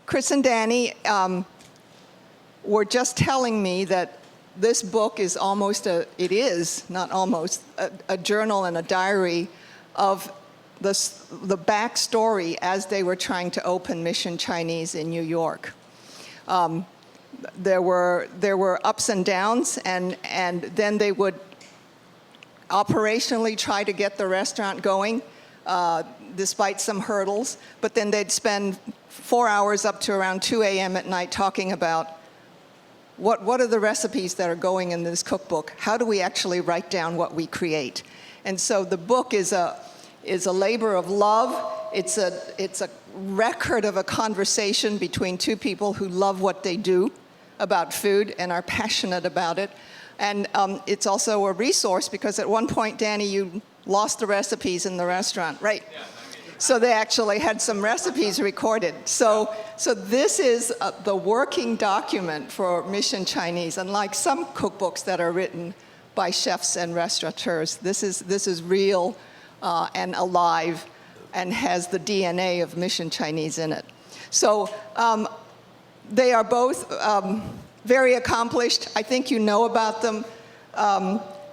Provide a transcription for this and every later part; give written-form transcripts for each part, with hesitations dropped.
Chris and Danny were just telling me that this book is a journal and a diary of the backstory as they were trying to open Mission Chinese in New York. There were ups and downs, and then they would operationally try to get the restaurant going, despite some hurdles, but then they'd spend 4 hours up to around 2 a.m. at night talking about what are the recipes that are going in this cookbook? How do we actually write down what we create? And so the book is a labor of love. It's a record of a conversation between two people who love what they do about food and are passionate about it. And it's also a resource because at one point, Danny, you lost the recipes in the restaurant, right? Yeah. So they actually had some recipes recorded. So this is the working document for Mission Chinese. Unlike some cookbooks that are written by chefs and restaurateurs, this is real and alive and has the DNA of Mission Chinese in it. So they are both very accomplished. I think you know about them.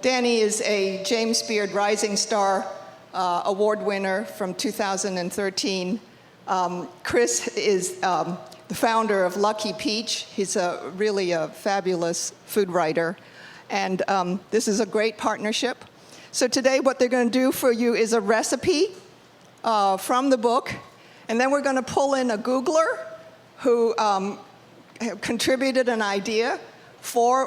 Danny is a James Beard Rising Star award winner from 2013. Chris is the founder of Lucky Peach. He's really a fabulous food writer. And this is a great partnership. So today what they're going to do for you is a recipe from the book. And then we're going to pull in a Googler who contributed an idea for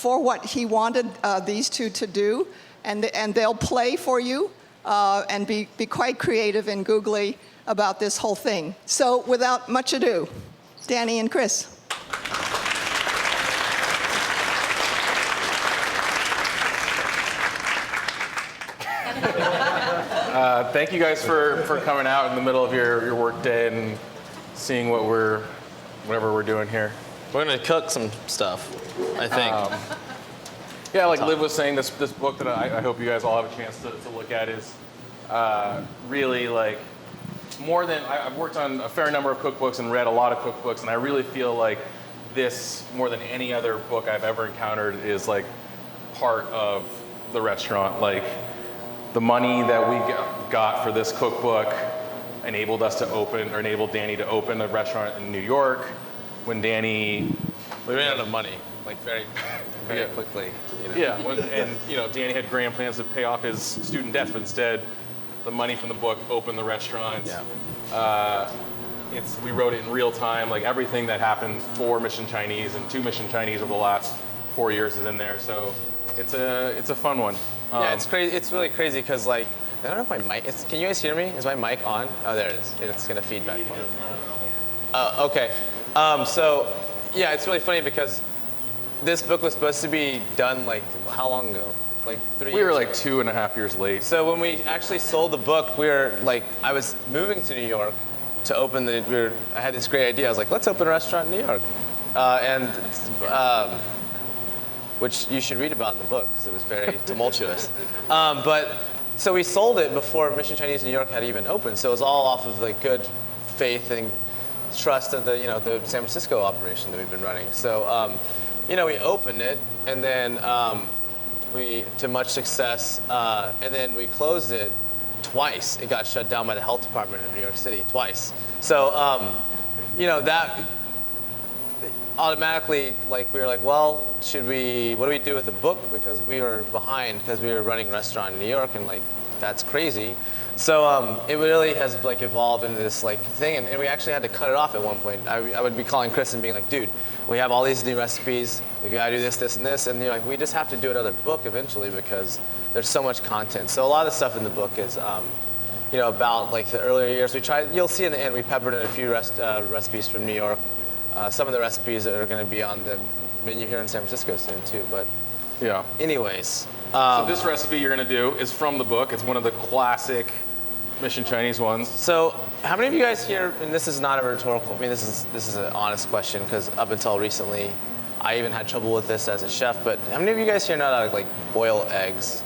what he wanted these two to do. And they'll play for you. And be quite creative and googly about this whole thing. So without much ado, Danny and Chris. Thank you guys for coming out in the middle of your work day and seeing whatever we're doing here. We're gonna cook some stuff, I think. Yeah, like Liv was saying, this book that I hope you guys all have a chance to look at is really like more than, I've worked on a fair number of cookbooks and read a lot of cookbooks, and I really feel like this, more than any other book I've ever encountered, is like part of the restaurant. Like the money that we got for this cookbook enabled Danny to open a restaurant in New York. When Danny... We ran out of money, like very quickly. You know. Yeah, and Danny had grand plans to pay off his student debts, but instead, the money from the book opened the restaurant. Yeah. We wrote it in real time. Like everything that happened for Mission Chinese and to Mission Chinese over the last 4 years is in there. So it's a fun one. Yeah, it's crazy. It's really crazy because like I don't know if my mic. Can you guys hear me? Is my mic on? Oh, there it is. It's gonna feedback. Okay. So yeah, it's really funny because this book was supposed to be done like how long ago? Like 3 years. We were like 2.5 years late. So when we actually sold the book, I was moving to New York to open I had this great idea. I was like, let's open a restaurant in New York, which you should read about in the book because it was very tumultuous. But so we sold it before Mission Chinese New York had even opened. So it was all off of the good faith and trust of the San Francisco operation that we've been running. So we opened it, and then to much success, and then we closed it twice. It got shut down by the health department in New York City twice. So that automatically, we were like, well, what do we do with the book? Because we were behind because we were running a restaurant in New York, and that's crazy. So it really has evolved into this thing, and we actually had to cut it off at one point. I would be calling Chris and being like, dude, we have all these new recipes. We gotta do this, this, and this, and we just have to do another book eventually because there's so much content. So a lot of the stuff in the book is, about the earlier years. You'll see in the end, we peppered in a few recipes from New York. Some of the recipes that are going to be on the menu here in San Francisco soon too. But yeah. Anyways, so this recipe you're going to do is from the book. It's one of the classic Mission Chinese ones. So how many of you guys here, and this is not a rhetorical, I mean this is an honest question because up until recently I even had trouble with this as a chef, but how many of you guys here know how to boil eggs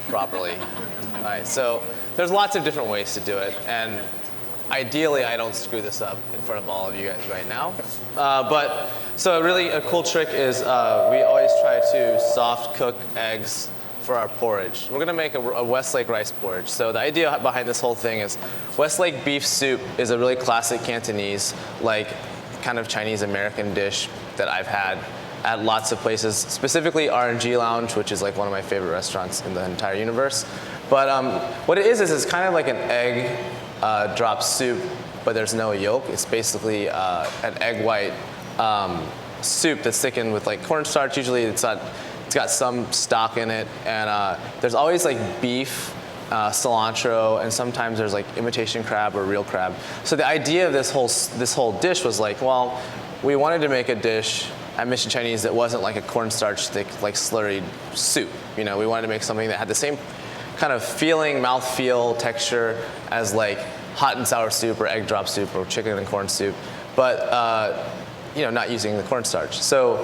properly? All right, so there's lots of different ways to do it, and ideally, I don't screw this up in front of all of you guys right now. So really a cool trick is we always try to soft cook eggs for our porridge. We're gonna make a Westlake rice porridge. So the idea behind this whole thing is Westlake beef soup is a really classic Cantonese, like kind of Chinese American dish that I've had at lots of places, specifically R&G Lounge, which is like one of my favorite restaurants in the entire universe. But what it is it's kind of like an egg drop soup, but there's no yolk. It's basically an egg white soup that's thickened with like cornstarch. Usually it's got some stock in it, and there's always like beef, cilantro, and sometimes there's like imitation crab or real crab. So the idea of this whole dish was like, well, we wanted to make a dish at Mission Chinese that wasn't like a cornstarch thick, like slurry soup. You know, we wanted to make something that had the same kind of feeling, mouthfeel, texture as like hot and sour soup or egg drop soup or chicken and corn soup, but you know, not using the cornstarch. So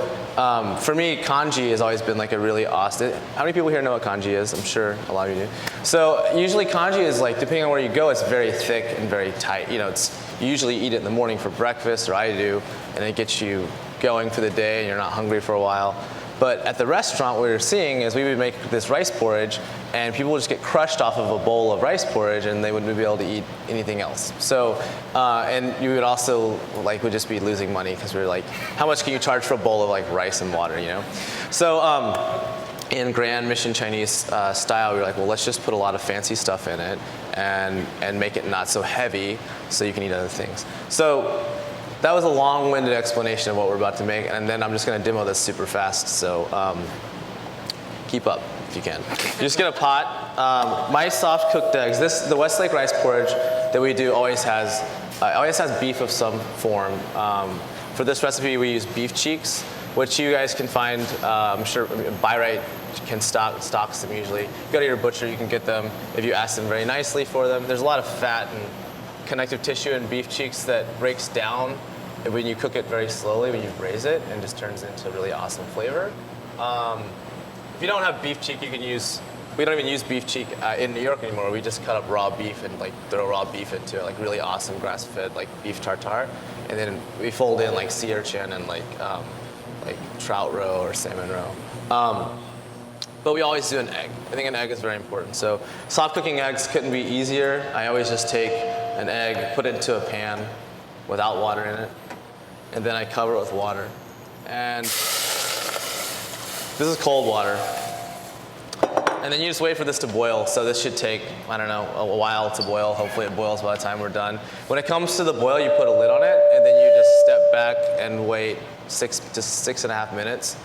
for me, congee has always been like a really awesome. How many people here know what congee is? I'm sure a lot of you do. So usually congee is like, depending on where you go, it's very thick and very tight. You know, you usually eat it in the morning for breakfast, or I do, and it gets you going for the day and you're not hungry for a while. But at the restaurant, what we were seeing is we would make this rice porridge, and people would just get crushed off of a bowl of rice porridge, and they wouldn't be able to eat anything else. So, and you would also would just be losing money because we were like, how much can you charge for a bowl of like rice and water, you know? So, in grand Mission Chinese style, we were like, well, let's just put a lot of fancy stuff in it and make it not so heavy, so you can eat other things. So. That was a long-winded explanation of what we're about to make, and then I'm just going to demo this super fast, so keep up if you can. You just get a pot. My soft-cooked eggs, the Westlake rice porridge that we do always has beef of some form. For this recipe, we use beef cheeks, which you guys can find, I'm sure, Buy-Right can stocks them usually. Go to your butcher, you can get them if you ask them very nicely for them. There's a lot of fat and connective tissue in beef cheeks that breaks down when you cook it very slowly, when you braise it, and just turns into really awesome flavor. If you don't have beef cheek, you can use, we don't even use beef cheek in New York anymore. We just cut up raw beef and like throw raw beef into it, like really awesome grass-fed like beef tartare. And then we fold in like sea urchin and like trout roe or salmon roe. But we always do an egg. I think an egg is very important. So soft cooking eggs couldn't be easier. I always just take an egg, put it into a pan without water in it, and then I cover it with water. And this is cold water. And then you just wait for this to boil. So this should take, I don't know, a while to boil. Hopefully it boils by the time we're done. When it comes to the boil, you put a lid on it, and then you just step back and wait 6 to 6.5 minutes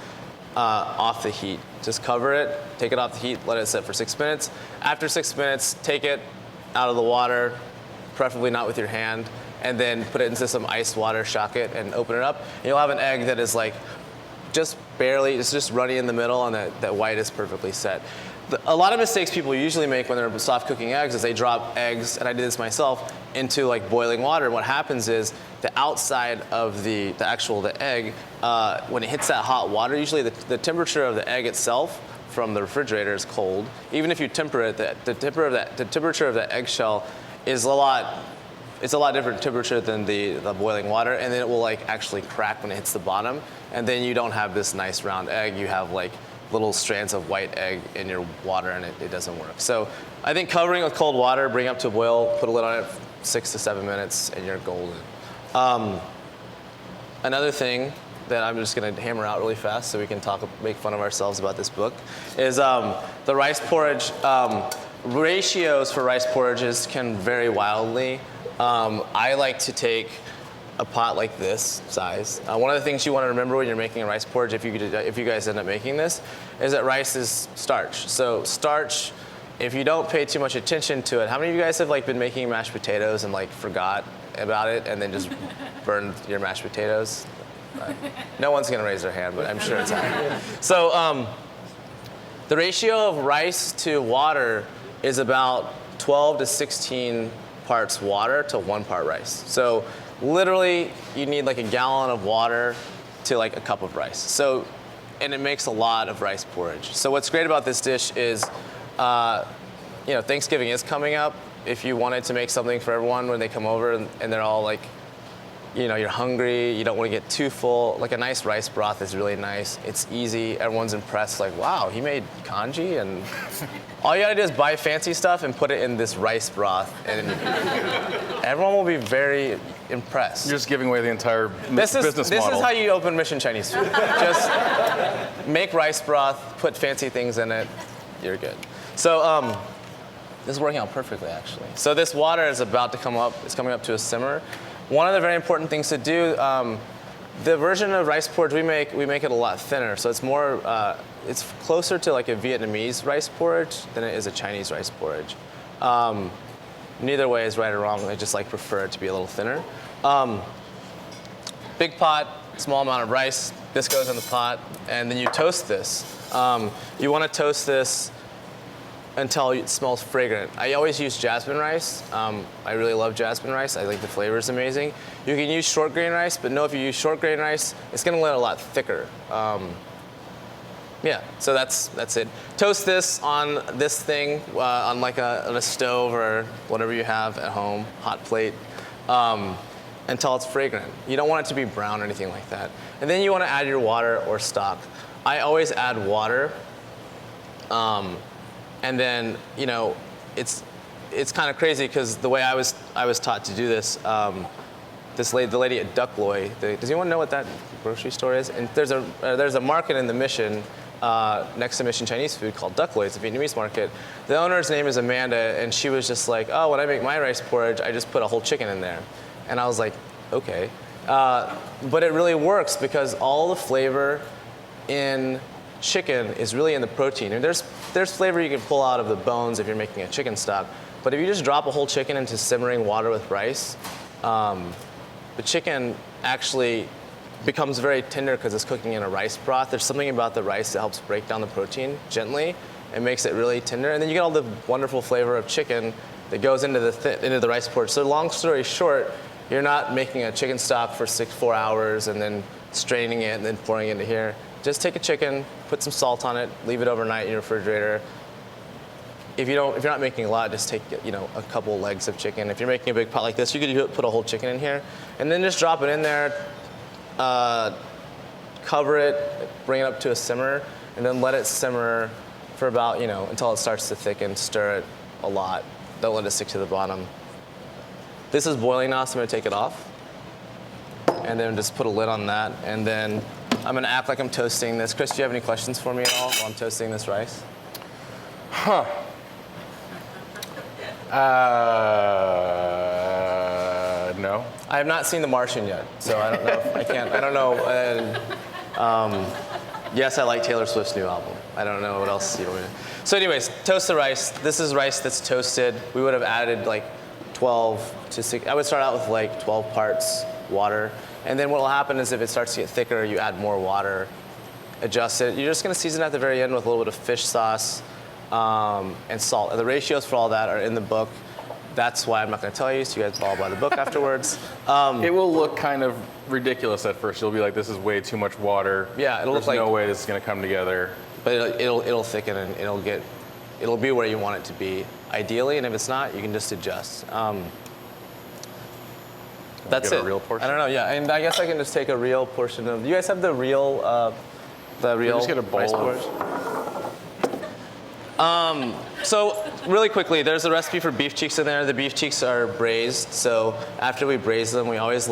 off the heat. Just cover it, take it off the heat, let it sit for 6 minutes. After 6 minutes, take it out of the water, preferably not with your hand, and then put it into some iced water, shock it, and open it up. And you'll have an egg that is like just barely, it's just runny in the middle, and that white is perfectly set. A lot of mistakes people usually make when they're soft cooking eggs is they drop eggs, and I did this myself, into like boiling water. And what happens is the outside of the egg, when it hits that hot water, usually the temperature of the egg itself from the refrigerator is cold. Even if you temper it, the temperature of the eggshell is it's a lot different temperature than the boiling water, and then it will like actually crack when it hits the bottom, and then you don't have this nice round egg. You have like little strands of white egg in your water, and it doesn't work. So I think covering with cold water, bring up to a boil, put a lid on it, 6 to 7 minutes, and you're golden. Another thing that I'm just going to hammer out really fast so we can make fun of ourselves about this book is the rice porridge. Ratios for rice porridges can vary wildly. I like to take a pot like this size. One of the things you want to remember when you're making a rice porridge, if you guys end up making this, is that rice is starch. So starch, if you don't pay too much attention to it, how many of you guys have like been making mashed potatoes and like forgot about it and then just burned your mashed potatoes? No one's gonna raise their hand, but I'm sure it's happening. So the ratio of rice to water is about 12 to 16 parts water to 1 part rice. So literally, you need like a gallon of water to like a cup of rice. So, and it makes a lot of rice porridge. So what's great about this dish is, Thanksgiving is coming up, if you wanted to make something for everyone when they come over and they're all like, you know, you're hungry, you don't want to get too full. Like a nice rice broth is really nice. It's easy. Everyone's impressed. Like, wow, he made congee, and all you gotta do is buy fancy stuff and put it in this rice broth, and everyone will be very impressed. You're just giving away the entire business model. This is how you open Mission Chinese Food. Just make rice broth, put fancy things in it, you're good. So this is working out perfectly, actually. So this water is about to come up. It's coming up to a simmer. One of the very important things to do, the version of rice porridge we make it a lot thinner. So it's more, it's closer to like a Vietnamese rice porridge than it is a Chinese rice porridge. Neither way is right or wrong. I just like prefer it to be a little thinner. Big pot, small amount of rice. This goes in the pot, and then you toast this. You want to toast this until it smells fragrant. I always use jasmine rice. I really love jasmine rice. I think the flavor is amazing. You can use short grain rice, but know if you use short grain rice, it's gonna let a lot thicker. Yeah, so that's it. Toast this on this thing, on like on a stove or whatever you have at home, hot plate, until it's fragrant. You don't want it to be brown or anything like that. And then you want to add your water or stock. I always add water. And then, you know, it's kind of crazy because the way I was taught to do this, the lady at Duck Loy, does anyone know what that grocery store is? And there's a market in the Mission next to Mission Chinese Food called Duck Loy. It's a Vietnamese market. The owner's name is Amanda, and she was just like, oh, when I make my rice porridge, I just put a whole chicken in there. And I was like, okay. But it really works because all the flavor in chicken is really in the protein. And there's flavor you can pull out of the bones if you're making a chicken stock. But if you just drop a whole chicken into simmering water with rice, the chicken actually becomes very tender because it's cooking in a rice broth. There's something about the rice that helps break down the protein gently and makes it really tender. And then you get all the wonderful flavor of chicken that goes into the rice porridge. So long story short, you're not making a chicken stock for 4 hours and then straining it and then pouring it into here. Just take a chicken, put some salt on it, leave it overnight in your refrigerator. If you're not making a lot, just take a couple legs of chicken. If you're making a big pot like this, you could put a whole chicken in here, and then just drop it in there, cover it, bring it up to a simmer, and then let it simmer for about until it starts to thicken. Stir it a lot. Don't let it stick to the bottom. This is boiling now, so I'm gonna take it off, and then just put a lid on that, and then I'm gonna act like I'm toasting this. Chris, do you have any questions for me at all while I'm toasting this rice? No. I have not seen The Martian yet, so I don't know if I can't. I don't know. Yes, I like Taylor Swift's new album. I don't know what else you want me to. So anyways, toast the rice. This is rice that's toasted. We would have added like 12 to 6. I would start out with like 12 parts water. And then what will happen is if it starts to get thicker, you add more water, adjust it. You're just gonna season at the very end with a little bit of fish sauce and salt. And the ratios for all that are in the book. That's why I'm not gonna tell you, so you guys follow by the book afterwards. It will look kind of ridiculous at first. You'll be like, this is way too much water. Yeah, it'll look like. There's no way this is gonna come together. But it'll thicken and it'll be where you want it to be, ideally. And if it's not, you can just adjust. That's it. A real portion? I don't know. Yeah, and I guess I can just take a real portion of. You guys have the real. Just get a bowl rice porridge? So really quickly, there's a recipe for beef cheeks in there. The beef cheeks are braised. So after we braise them, we always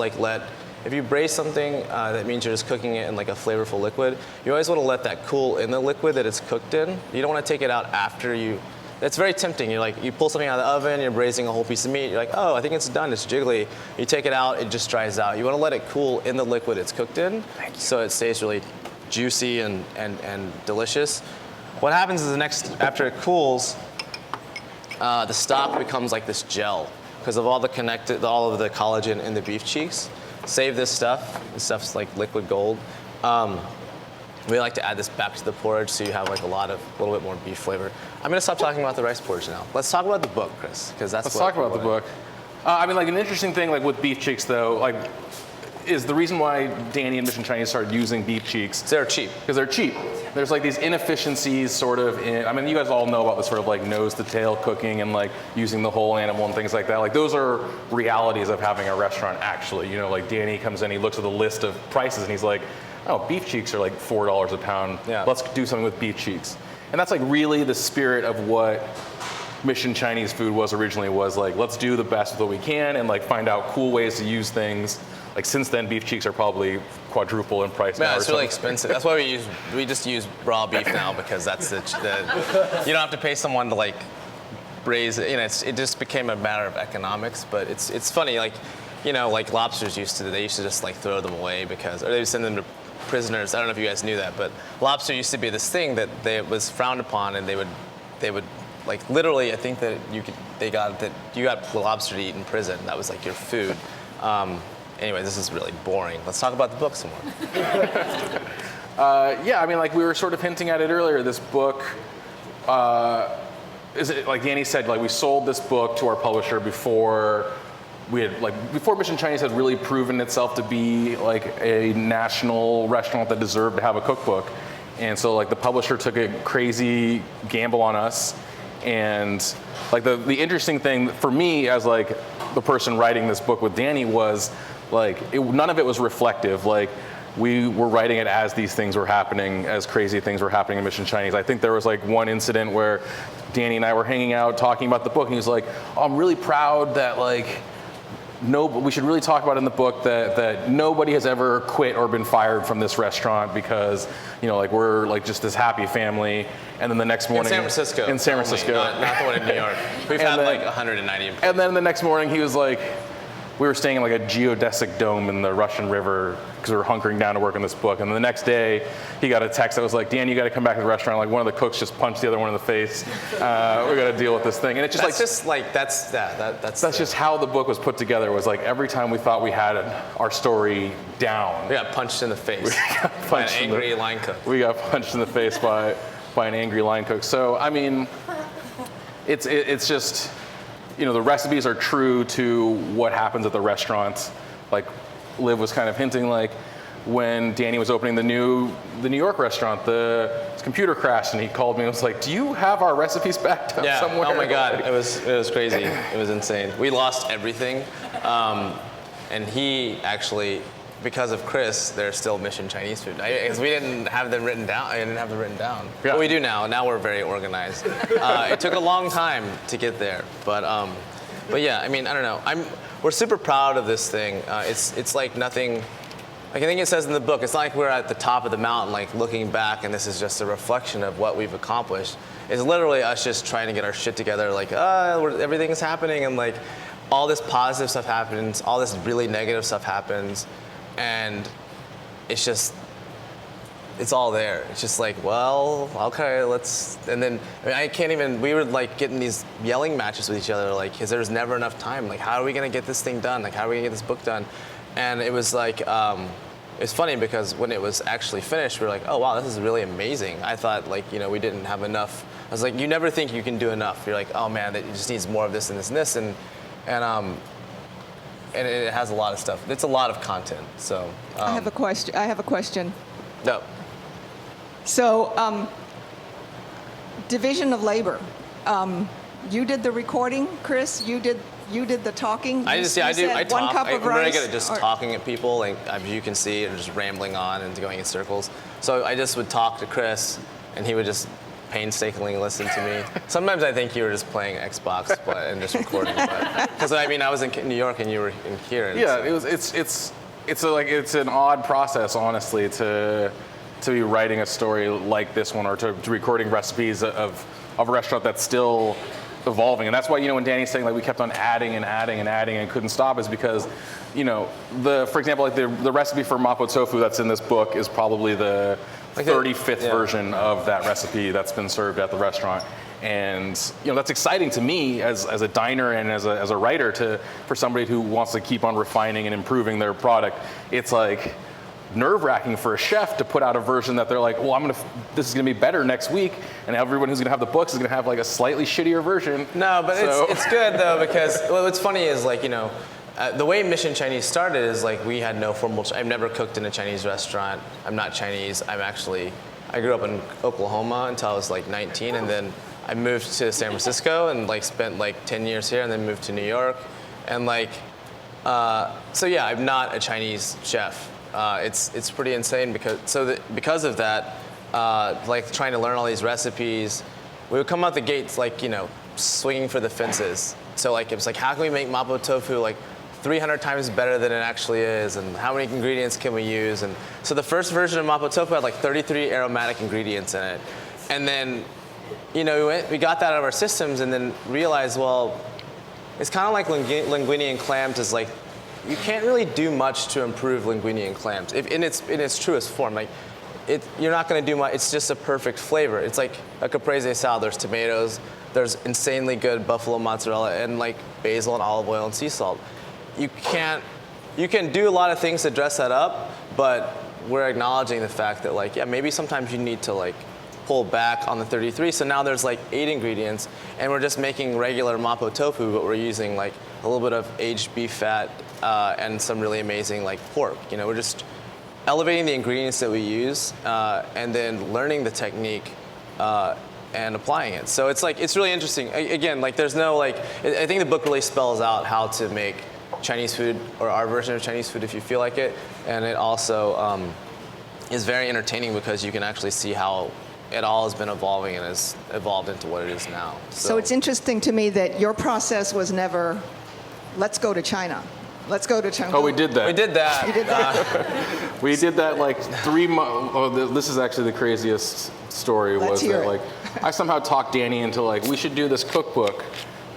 if you braise something, that means you're just cooking it in like a flavorful liquid. You always want to let that cool in the liquid that it's cooked in. You don't want to take it out after you. It's very tempting. You pull something out of the oven, you're braising a whole piece of meat. You're like, oh, I think it's done. It's jiggly. You take it out, it just dries out. You want to let it cool in the liquid it's cooked in, so it stays really juicy and delicious. What happens is after it cools, the stock becomes like this gel because of all of the collagen in the beef cheeks. Save this stuff. This stuff's like liquid gold. We like to add this back to the porridge so you have like a little bit more beef flavor. I'm gonna stop talking about the rice porridge now. Let's talk about the book, Chris, because that's. Let's talk about the book. I mean, like an interesting thing, like with beef cheeks, though, like is the reason why Danny and Mission Chinese started using beef cheeks. They're cheap. Because they're cheap. There's like these inefficiencies sort of in, I mean, you guys all know about this sort of like nose to tail cooking and like using the whole animal and things like that. Like those are realities of having a restaurant actually. You know, like Danny comes in, he looks at the list of prices and he's like, oh, beef cheeks are like $4 a pound. Yeah. Let's do something with beef cheeks. And that's like really the spirit of what Mission Chinese food was originally, was like, let's do the best with what we can and like find out cool ways to use things. Like since then, beef cheeks are probably quadruple in price now. Yeah, or it's really something. expensive. That's why we just use raw beef now, because that's the you don't have to pay someone to like braise it. You know, it just became a matter of economics. But it's funny, like, you know, like lobsters used to just like throw them away because, or they would send them to prisoners. I don't know if you guys knew that, but lobster used to be this thing that was frowned upon, and they would like literally, I think that you got lobster to eat in prison. That was like your food. Anyway, this is really boring. Let's talk about the book some more. Yeah, I mean, like we were sort of hinting at it earlier. This book, is it like Danny said? Like we sold this book to our publisher before before Mission Chinese had really proven itself to be like a national restaurant that deserved to have a cookbook. And so like the publisher took a crazy gamble on us. And like the interesting thing for me as like the person writing this book with Danny was like none of it was reflective. Like we were writing it as these things were happening, as crazy things were happening in Mission Chinese. I think there was like one incident where Danny and I were hanging out talking about the book, and he was like, oh, I'm really proud that like we should really talk about in the book that nobody has ever quit or been fired from this restaurant because, you know, like we're like just this happy family. And then the next morning In San Francisco, not the one in New York. We've had like 190 employees. And then the next morning he was like, we were staying in like a geodesic dome in the Russian River because we were hunkering down to work on this book. And the next day he got a text that was like, Dan, you got to come back to the restaurant. Like one of the cooks just punched the other one in the face. We got to deal with this thing. And it's just that's just how the book was put together. Was like every time we thought we had our story down, we got punched in the face by an angry line cook. We got punched in the face by an angry line cook. So I mean, it's just, you know, the recipes are true to what happens at the restaurants. Like Liv was kind of hinting, like when Danny was opening the New York restaurant, his computer crashed and he called me and was like, do you have our recipes backed up somewhere? Oh my God, it was crazy. It was insane. We lost everything. And he actually, because of Chris, there's still Mission Chinese Food. Because we didn't have them written down. I didn't have them written down. Yeah. But we do now. Now we're very organized. It took a long time to get there. But yeah, I mean, I don't know. We're super proud of this thing. It's like nothing. Like I think it says in the book, it's not like we're at the top of the mountain, like looking back, and this is just a reflection of what we've accomplished. It's literally us just trying to get our shit together. Like, everything's happening, and like all this positive stuff happens, all this really negative stuff happens. And it's all there. It's just like, well, okay, and then, I mean, we were like getting these yelling matches with each other, like, because there's never enough time. Like, how are we gonna get this thing done? Like, how are we gonna get this book done? And it was like, it's funny because when it was actually finished, we were like, oh wow, this is really amazing. I thought like, you know, we didn't have enough. I was like, you never think you can do enough. You're like, oh man, it just needs more of this and this and this. And it has a lot of stuff. It's a lot of content. So I have a question. No. So, division of labor. You did the recording, Chris. You did the talking. I talk. One cup of I'm very rice, good at just talking at people, like as you can see, and just rambling on and going in circles. So I just would talk to Chris, and he would just painstakingly listen to me. Sometimes I think you were just playing Xbox and just recording, because I mean I was in New York and you were in here. Yeah, it's an odd process, honestly, to be writing a story like this one, or to recording recipes of a restaurant that's still evolving. And that's why, you know, when Danny's saying like we kept on adding and couldn't stop, is because, you know, for example, like the recipe for Mapo tofu that's in this book is probably the 35th version of that recipe that's been served at the restaurant. And, you know, that's exciting to me as a diner and as a writer for somebody who wants to keep on refining and improving their product. It's like nerve-wracking for a chef to put out a version that they're like, well, this is gonna be better next week, and everyone who's gonna have the books is gonna have like a slightly shittier version. No, but it's good though, because what's funny is, like, you know, the way Mission Chinese started is like we had no formal. I've never cooked in a Chinese restaurant. I'm not Chinese. I grew up in Oklahoma until I was like 19, and then I moved to San Francisco and like spent like 10 years here, and then moved to New York, and like, so yeah, I'm not a Chinese chef. It's pretty insane because of that, like trying to learn all these recipes, we would come out the gates like, you know, swinging for the fences. So like it was like, how can we make Mapo tofu like 300 times better than it actually is, and how many ingredients can we use? And so the first version of Mapo tofu had like 33 aromatic ingredients in it, and then, you know, we got that out of our systems, and then realized, well, it's kind of like linguine and clams. Is like you can't really do much to improve linguine and clams in its truest form. Like you're not going to do much. It's just a perfect flavor. It's like a caprese salad. There's tomatoes. There's insanely good buffalo mozzarella and like basil and olive oil and sea salt. You can do a lot of things to dress that up, but we're acknowledging the fact that like, yeah, maybe sometimes you need to like pull back on the 33. So now there's like 8 ingredients, and we're just making regular Mapo tofu, but we're using like a little bit of aged beef fat and some really amazing like pork. You know, we're just elevating the ingredients that we use and then learning the technique and applying it. So it's like, it's really interesting. Again, like there's no like, I think the book really spells out how to make Chinese food, or our version of Chinese food if you feel like it. And it also is very entertaining because you can actually see how it all has been evolving and has evolved into what it is now. So it's interesting to me that your process was never, let's go to China. Let's go to China. Oh, we did that. We did that. You did that? We did that like 3 months. Oh, this is actually the craziest story. Let's hear it. Like I somehow talked Danny into like, we should do this cookbook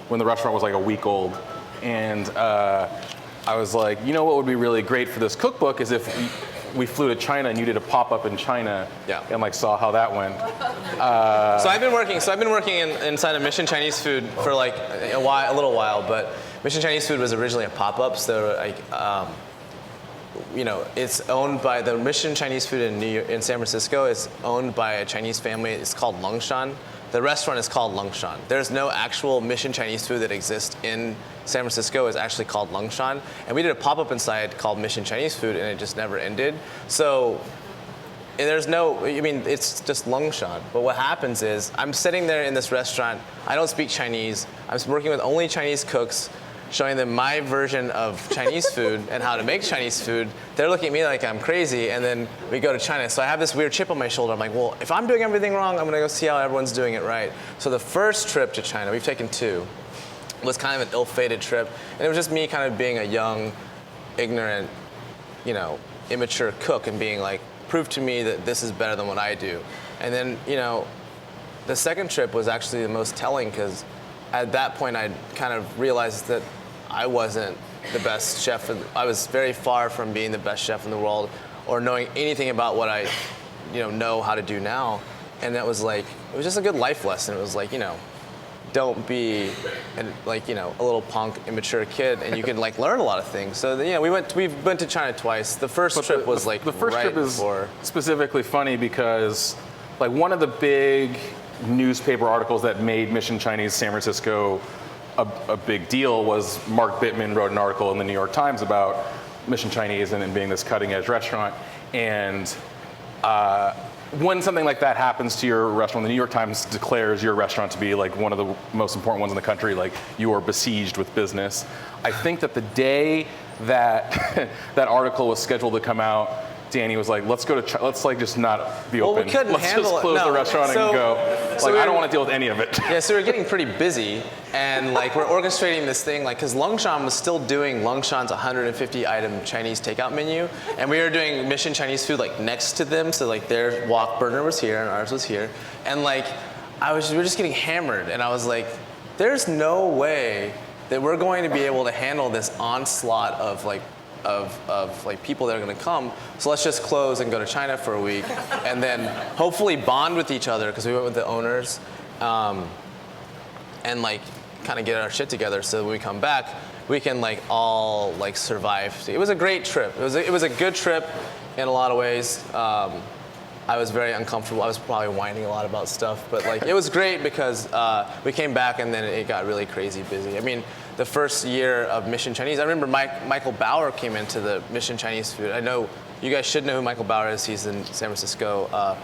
when the restaurant was like a week old. And I was like, you know what would be really great for this cookbook is if we flew to China and you did a pop-up in China, yeah, and like saw how that went. So I've been working inside of Mission Chinese Food for like a little while, but Mission Chinese Food was originally a pop-up, so like, you know, it's owned by the Mission Chinese Food in San Francisco. Is owned by a Chinese family. It's called Longshan. The restaurant is called Longshan. There's no actual Mission Chinese Food that exists in San Francisco. It's actually called Longshan. And we did a pop-up inside called Mission Chinese Food, and it just never ended. So there's no, I mean, it's just Longshan. But what happens is I'm sitting there in this restaurant. I don't speak Chinese. I'm working with only Chinese cooks, showing them my version of Chinese food and how to make Chinese food. They're looking at me like I'm crazy, and then we go to China. So I have this weird chip on my shoulder. I'm like, well, if I'm doing everything wrong, I'm gonna go see how everyone's doing it right. So the first trip to China, we've taken 2, was kind of an ill-fated trip. And it was just me kind of being a young, ignorant, you know, immature cook and being like, prove to me that this is better than what I do. And then, you know, the second trip was actually the most telling because at that point I kind of realized that I wasn't the best chef. I was very far from being the best chef in the world or knowing anything about what I, you know how to do now. And that was like, it was just a good life lesson. It was like, you know, don't be like, you know, a little punk, immature kid, and you can like learn a lot of things. So, you know, we've been to China twice. The first trip was like the first right trip is before. Specifically funny because like one of the big newspaper articles that made Mission Chinese San Francisco a big deal was Mark Bittman wrote an article in the New York Times about Mission Chinese and it being this cutting edge restaurant. And when something like that happens to your restaurant, the New York Times declares your restaurant to be like one of the most important ones in the country, like you are besieged with business. I think that the day that that article was scheduled to come out, Danny was like, let's like just not be open. Well, we couldn't let's handle just close it. No. the restaurant and go. Like, I don't want to deal with any of it. Yeah, so we're getting pretty busy, and like we're orchestrating this thing, like, because Longshan was still doing Longshan's 150-item Chinese takeout menu, and we were doing Mission Chinese Food like next to them, so like their wok burner was here and ours was here, and like we were just getting hammered, and I was like, there's no way that we're going to be able to handle this onslaught of people that are going to come. So let's just close and go to China for a week, and then hopefully bond with each other because we went with the owners, and like kind of get our shit together so when we come back, we can like all like survive. It was a great trip. It was a good trip in a lot of ways. I was very uncomfortable. I was probably whining a lot about stuff, but like it was great because we came back and then it got really crazy busy. I mean, the first year of Mission Chinese, I remember Michael Bauer came into the Mission Chinese Food. I know you guys should know who Michael Bauer is. He's in San Francisco.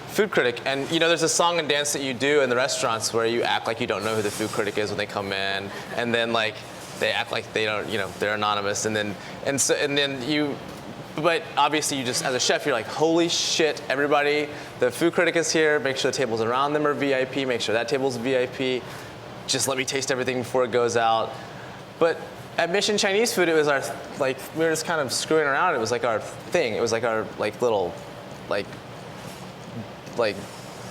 Food critic, and you know there's a song and dance that you do in the restaurants where you act like you don't know who the food critic is when they come in, and then like they act like they don't, you know, they're anonymous, and then you, but obviously you just as a chef you're like, holy shit, everybody, the food critic is here, make sure the tables around them are VIP, make sure that table's VIP, just let me taste everything before it goes out. But at Mission Chinese Food, it was our, like, we were just kind of screwing around. It was like our thing. It was like our like little like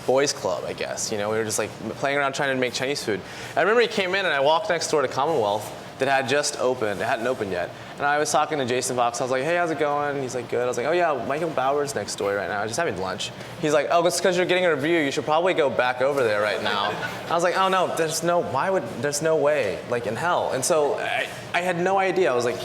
boys club, I guess. You know, we were just like playing around trying to make Chinese food. I remember he came in and I walked next door to Commonwealth that had just opened. It hadn't opened yet. And I was talking to Jason Fox. I was like, hey, how's it going? He's like, good. I was like, oh yeah, Michael Bauer's next door right now. I was just having lunch. He's like, oh, it's because you're getting a review. You should probably go back over there right now. I was like, oh no, there's no way, like in hell. And so I had no idea. I was like,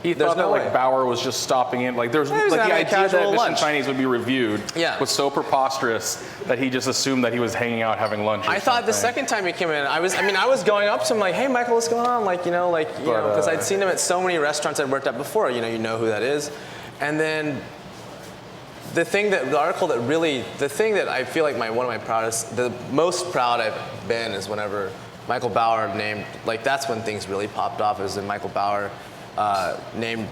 he thought that like Bauer was just stopping in, like there's like the idea that Mission Chinese would be reviewed was so preposterous that he just assumed that he was hanging out having lunch. I thought the second time he came in, I was going up to him like, hey Michael, what's going on? Like, you know, because I'd seen him at so many restaurants I'd worked at before. You know who that is. And then the thing that I feel like one of my proudest, the most proud I've been is whenever Michael Bauer named, like that's when things really popped off, is when Michael Bauer named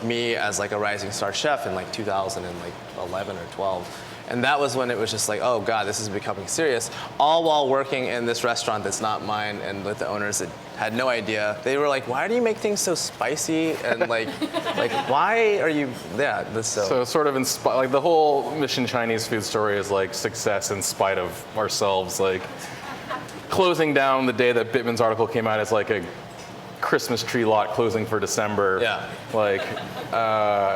me as like a rising star chef in like 2011 or 12. And that was when it was just like, oh God, this is becoming serious. All while working in this restaurant that's not mine and with the owners that had no idea. They were like, why do you make things so spicy? And like why are you, So sort of like the whole Mission Chinese Food story is like success in spite of ourselves. Like closing down the day that Bittman's article came out is like a Christmas tree lot closing for December. Yeah. Like,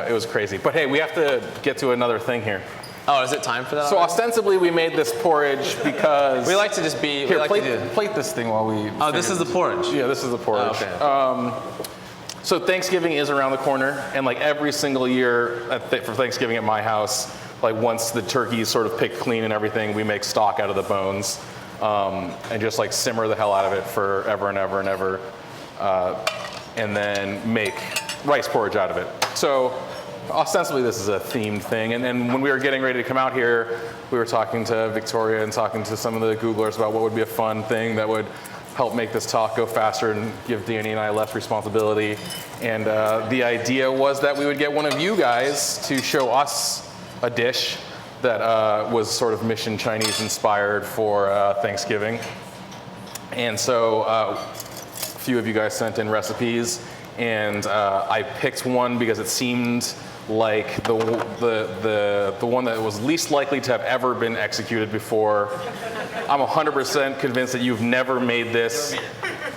it was crazy. But hey, we have to get to another thing here. Oh, is it time for that? So ostensibly we made this porridge because... we like to just be... Here, plate this thing while we... Oh, this is the porridge? Yeah, this is the porridge. Oh, okay. So Thanksgiving is around the corner, and like every single year for Thanksgiving at my house, like once the turkey's sort of picked clean and everything, we make stock out of the bones and just like simmer the hell out of it forever and ever and ever. And then make rice porridge out of it. So ostensibly this is a themed thing. And then when we were getting ready to come out here, we were talking to Victoria and talking to some of the Googlers about what would be a fun thing that would help make this talk go faster and give Danny and I less responsibility. And the idea was that we would get one of you guys to show us a dish that was sort of Mission Chinese inspired for Thanksgiving. And so few of you guys sent in recipes, and I picked one because it seemed like the one that was least likely to have ever been executed before. I'm 100% convinced that you've never made this,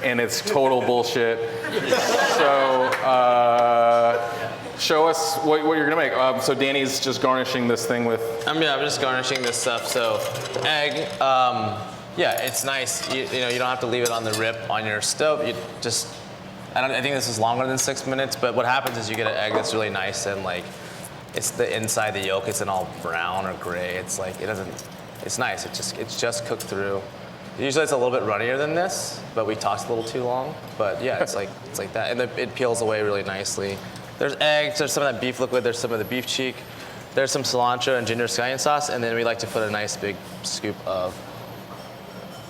and it's total bullshit. So show us what you're gonna make. So Danny's just garnishing this thing with... I'm just garnishing this stuff. So the egg, yeah, it's nice. You know, you don't have to leave it on the rip on your stove. You just, I think this is longer than 6 minutes, but what happens is you get an egg that's really nice and like, it's the inside, the yolk isn't all brown or gray. It's like, it's nice. It's just cooked through. Usually it's a little bit runnier than this, but we tossed a little too long. But yeah, it's like that. And it peels away really nicely. There's eggs, there's some of that beef liquid, there's some of the beef cheek. There's some cilantro and ginger scallion sauce, and then we like to put a nice big scoop of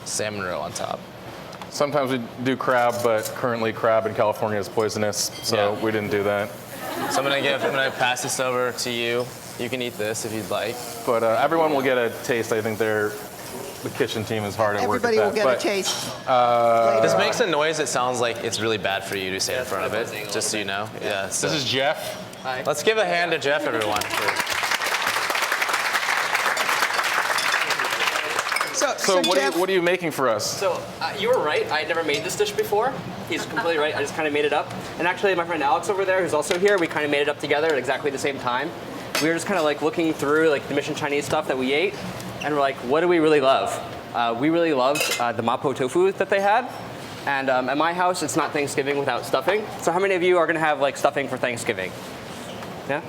salmon roe on top. Sometimes we do crab, but currently crab in California is poisonous, so we didn't do that. So I'm gonna pass this over to you. You can eat this if you'd like. But everyone will get a taste. I think the kitchen team is hard at work at that. Everybody will get a taste. This makes a noise that sounds like it's really bad for you to say in front of it, just so you know. Yeah. So. This is Jeff. Hi. Let's give a hand to Jeff, everyone. So what are you making for us? So you were right. I had never made this dish before. He's completely right. I just kind of made it up. And actually, my friend Alex over there, who's also here, we kind of made it up together at exactly the same time. We were just kind of like looking through like the Mission Chinese stuff that we ate, and we're like, what do we really love? We really loved the Mapo tofu that they had. And at my house, it's not Thanksgiving without stuffing. So how many of you are going to have like stuffing for Thanksgiving? Yeah?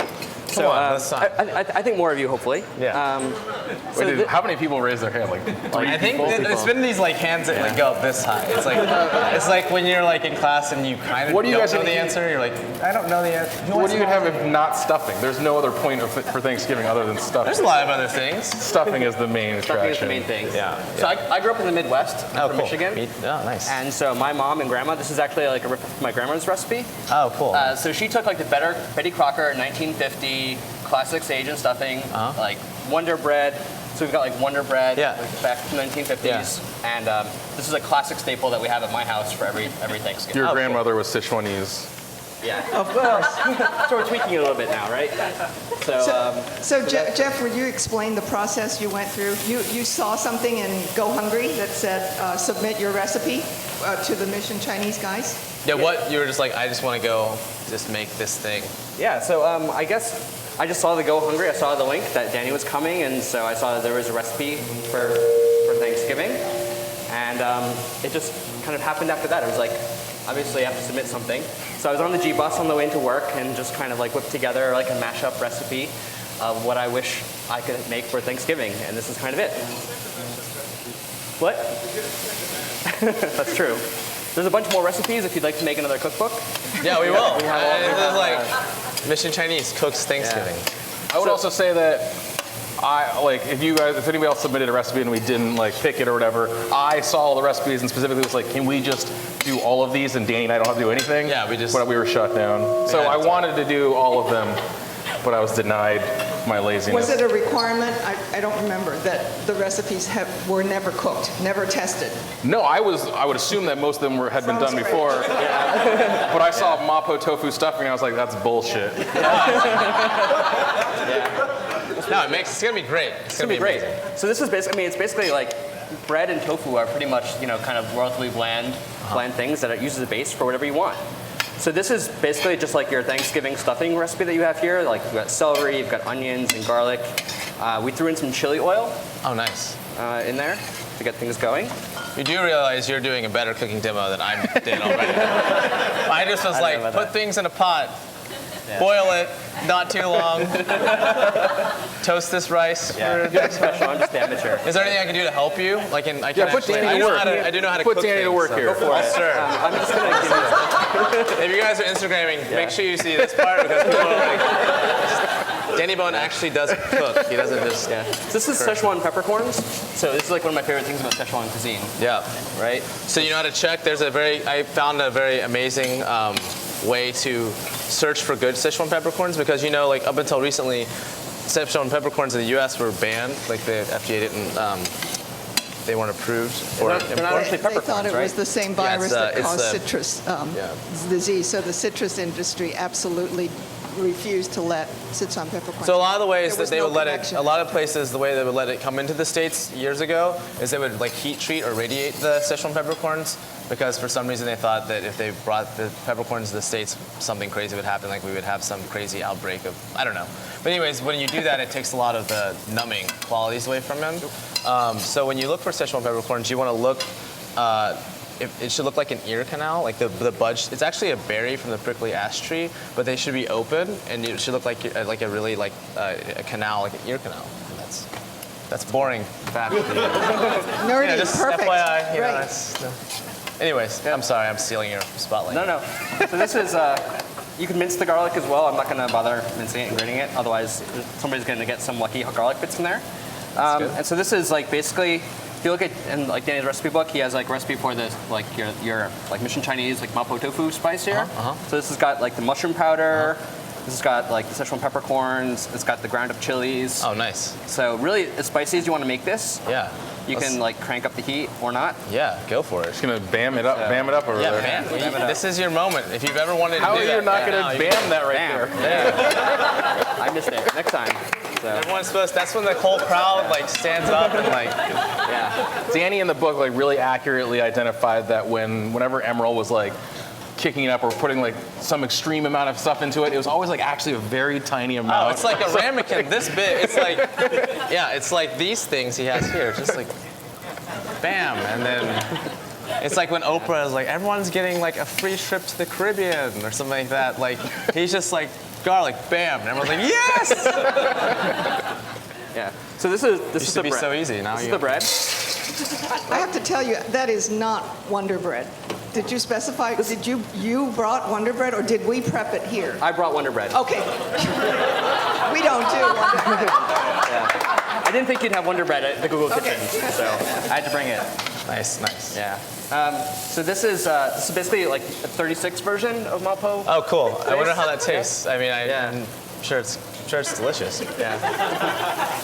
So on, let's sign. I think more of you, hopefully. Yeah. So Wait, how many people raised their hand? Like 3 I think people? it's been these like hands that like go up this high. It's like when you're like in class and you kind of What do you don't guys know think- the answer. You're like, I don't know the answer. What do you have if not stuffing? There's no other point for Thanksgiving other than stuffing. There's a lot of other things. Stuffing is the main Stuffing is the attraction. main thing. Yeah. So I grew up in the Midwest, I'm from Michigan. Oh, nice. And so my mom and grandma, this is actually like a rip of my grandma's recipe. Oh, cool. So she took like the Betty Crocker 1950 classic sage and stuffing, like Wonder Bread. So we've got like Wonder Bread, Yeah. like back from the 1950s. And this is a classic staple that we have at my house for every Thanksgiving. Your grandmother was Sichuanese. Yeah. Of course. So we're tweaking it a little bit now, right? So Jeff, would you explain the process you went through? You saw something in Go Hungry that said submit your recipe to the Mission Chinese guys? Yeah, what? You were just like, I just want to go just make this thing. Yeah, so I guess I just saw the Go Hungry. I saw the link that Danny was coming, and so I saw that there was a recipe for Thanksgiving. And it just kind of happened after that. It was like, obviously I have to submit something. So I was on the G bus on the way into work and just kind of like whipped together like a mashup recipe of what I wish I could make for Thanksgiving. And this is kind of it. What? That's true. There's a bunch more recipes if you'd like to make another cookbook. Yeah, we will. We have all- This is like Mission Chinese cooks Thanksgiving. I would also say that if anybody else submitted a recipe and we didn't like pick it or whatever, I saw all the recipes and specifically was like, can we just do all of these and Danny and I don't have to do anything? Yeah, But we were shut down. So I wanted to do all of them, but I was denied my laziness. Was it a requirement? I don't remember that the recipes were never cooked, never tested. No, I would assume that most of them had been done Sounds before. But I saw Mapo tofu stuffing and I was like, that's bullshit. No, it's gonna be great. It's gonna be great. amazing. So this is basically, it's basically like bread and tofu are pretty much, kind of relatively bland things that it uses as a base for whatever you want. So this is basically just like your Thanksgiving stuffing recipe that you have here. Like you've got celery, you've got onions and garlic. We threw in some chili oil Oh, nice. in there to get things going. You do realize you're doing a better cooking demo than I did already. I just was I don't know like, about put that. things in a pot, boil it, not too long, toast this rice. Yeah, you're special. I'm just the amateur. Is there anything I can do to help you? Like, I can put actually, Danny I to know work. how to, I do know how to Put cook Danny to things, work so here. Go for it. Sure. I'm just gonna give you. If you guys are Instagramming, make sure you see this part because people are like, Danny Bone actually does cook. He doesn't just. Yeah. So this is Szechuan peppercorns. So this is like one of my favorite things about Szechuan cuisine, Yeah. right? So you know how to check? I found a very amazing way to search for good Szechuan peppercorns because like up until recently, Szechuan peppercorns in the U.S. were banned. Like the FDA didn't, they weren't approved for They're not import. actually They thought peppercorns, it was right? the same Yeah, virus it's, that it's, caused citrus disease. So the citrus industry absolutely refused to let Sichuan peppercorns. So a lot of the ways There that was they no would let connection. it, a lot of places, the way they would let it come into the States years ago is they would like heat treat or radiate the Szechuan peppercorns because for some reason they thought that if they brought the peppercorns to the States, something crazy would happen, like we would have some crazy outbreak of, I don't know. But anyways, when you do that, it takes a lot of the numbing qualities away from them. So when you look for Szechuan peppercorns, you want to look, it should look like an ear canal, like the budge. It's actually a berry from the prickly ash tree, but they should be open, and it should look like a really a canal, like an ear canal. And that's boring fact. Nerdy, Yeah, just perfect. FYI, Great. that's. Anyways, I'm sorry, I'm stealing your spotlight. No. So this is, you can mince the garlic as well. I'm not going to bother mincing it and grating it. Otherwise, somebody's going to get some lucky garlic bits in there. Good. And so this is like basically, if you look at in like Danny's recipe book, he has like a recipe for this like your like Mission Chinese like Mapo tofu spice here. So this has got like the mushroom powder. This has got like the Szechuan peppercorns. It's got the ground up chilies. Oh, nice. So really, as spicy as you want to make this, Yeah. you can like crank up the heat or not. Yeah, go for it. Just gonna bam it up over Yeah, there. man. This is your moment. If you've ever wanted to How do are that. you not now gonna you bam that right Bam. there? I missed it. Next time. So Everyone's supposed. That's when the whole crowd like stands up and like. yeah. Danny in the book like really accurately identified that whenever Emerald was like kicking it up or putting like some extreme amount of stuff into it, it was always like actually a very tiny amount. Oh, it's like a ramekin this big. It's like, yeah, it's like these things he has here, just like, bam, and then it's like when Oprah is like, everyone's getting like a free trip to the Caribbean or something like that. Like he's just like garlic, bam, and everyone's like, yes! Yeah. So this is Used the to be bread. so easy. Now This is you the bread. I have to tell you, that is not Wonder Bread. Did you specify, did you brought Wonder Bread, or did we prep it here? I brought Wonder Bread. Okay. We don't do Wonder Bread. I didn't think you'd have Wonder Bread at the Google Okay. Kitchen, so I had to bring it. Nice. Yeah. So this is basically like a 36 version of Mapo. Oh, cool. I wonder how that tastes. I mean, Yeah. I'm sure it's delicious. Yeah.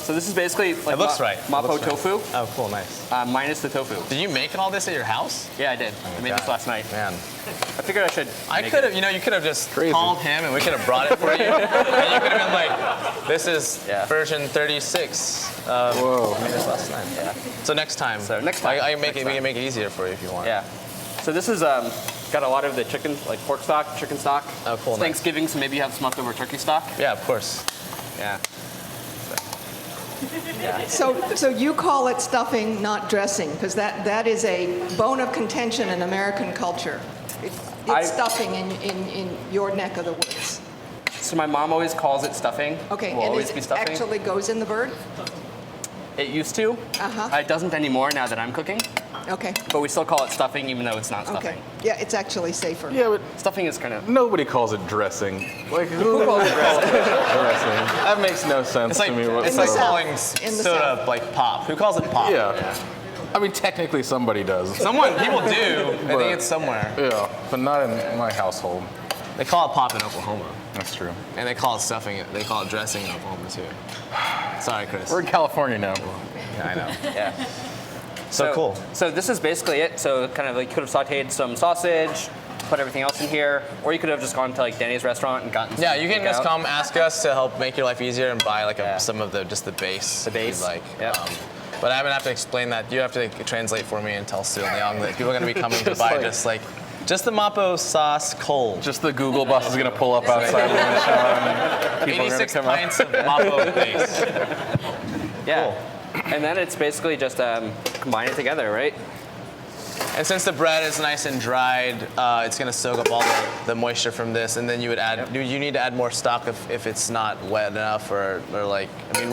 So this is basically like It looks right. Mapo It looks right. tofu, Oh, cool, nice. minus the tofu. Did you make all this at your house? Yeah, I did. I made this last night. Man, I figured I should. I make could it. have. You could have just Crazy. called him, and we could have brought it for you. And you could have been like, "This is Yeah. version 36." Whoa. I made this last night. Yeah. So next time. So next time. I can make Next it. We time. can make it easier for you if you want. Yeah. So this is got a lot of the chicken, like pork stock, chicken stock. Oh, cool, It's nice. Thanksgiving, so maybe you have some leftover turkey stock. Yeah, of course. Yeah. So you call it stuffing, not dressing, because that is a bone of contention in American culture. It's stuffing in your neck of the woods. So my mom always calls it stuffing. Okay, Will and always it be stuffing. actually goes in the bird? It used to. Uh-huh. It doesn't anymore now that I'm cooking. Okay, But we still call it stuffing, even though it's not stuffing. okay. Yeah, it's actually safer. Yeah, but Stuffing is kind of. nobody calls it dressing. Like, who calls it dressing? That makes no sense It's like to me it's the like South. calling In the soda South. like pop. Who calls it pop? Yeah. I mean, technically somebody does. People do. I think it's somewhere. Yeah, but not in my household. They call it pop in Oklahoma, That's true. and they call it stuffing. They call it dressing in Oklahoma too. Sorry, Chris. We're in California now. Yeah, I know. Yeah. So cool. So this is basically it. So kind of like you could have sauteed some sausage, put everything else in here, or you could have just gone to like Danny's restaurant and gotten. Yeah, some you can just takeout. come ask us to help make your life easier and buy like Yeah. some of the just the base. The base, if you'd like. yep. But I'm gonna have to explain that. You have to translate for me and tell Sue and Leong that people are gonna be coming to buy just the Mapo sauce cold. Just the Google bus is gonna pull up outside when Sean. People are gonna 86 come out. pints of Mapo base. Yeah. And then it's basically just combine it together, right? And since the bread is nice and dried, it's gonna soak up all the moisture from this, and then you would add. Do you need to add more stock if it's not wet enough, or like? I mean,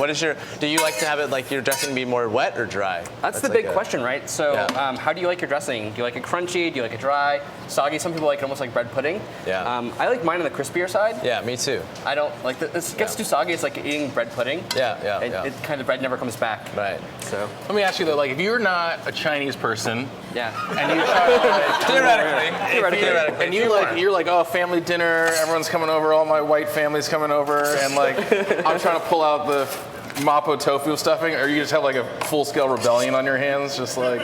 do you like to have it like your dressing be more wet or dry? That's the like big question, right? So, Yeah. how do you like your dressing? Do you like it crunchy? Do you like it dry? Soggy? Some people like it almost like bread pudding. Yeah. I like mine on the crispier side. Yeah, me too. I don't like this. Gets too soggy. It's like eating bread pudding. Yeah. It kind of bread never comes back. Right. So Let me ask you though, like if you're not a Chinese person yeah. and you try to like, Theoretically. and you're like, oh, family dinner, everyone's coming over, all my white family's coming over, and like I'm trying to pull out the Mapo tofu stuffing, or you just have like a full-scale rebellion on your hands, just like,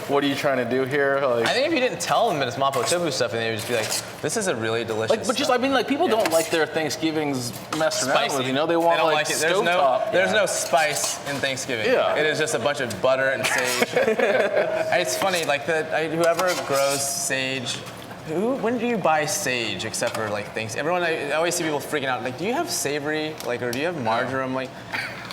what are you trying to do here? Like, I think if you didn't tell them that it's Mapo tofu stuffing, they would just be like, "This is a really delicious." but just I mean, like people don't like their Thanksgivings messed around with, you know, they want don't like it. stovetop. There's no spice in Thanksgiving. Yeah. It is just a bunch of butter and sage. It's funny, like whoever grows sage. When do you buy sage except for like things? I always see people freaking out. Like, do you have savory? Like, or do you have marjoram? Like,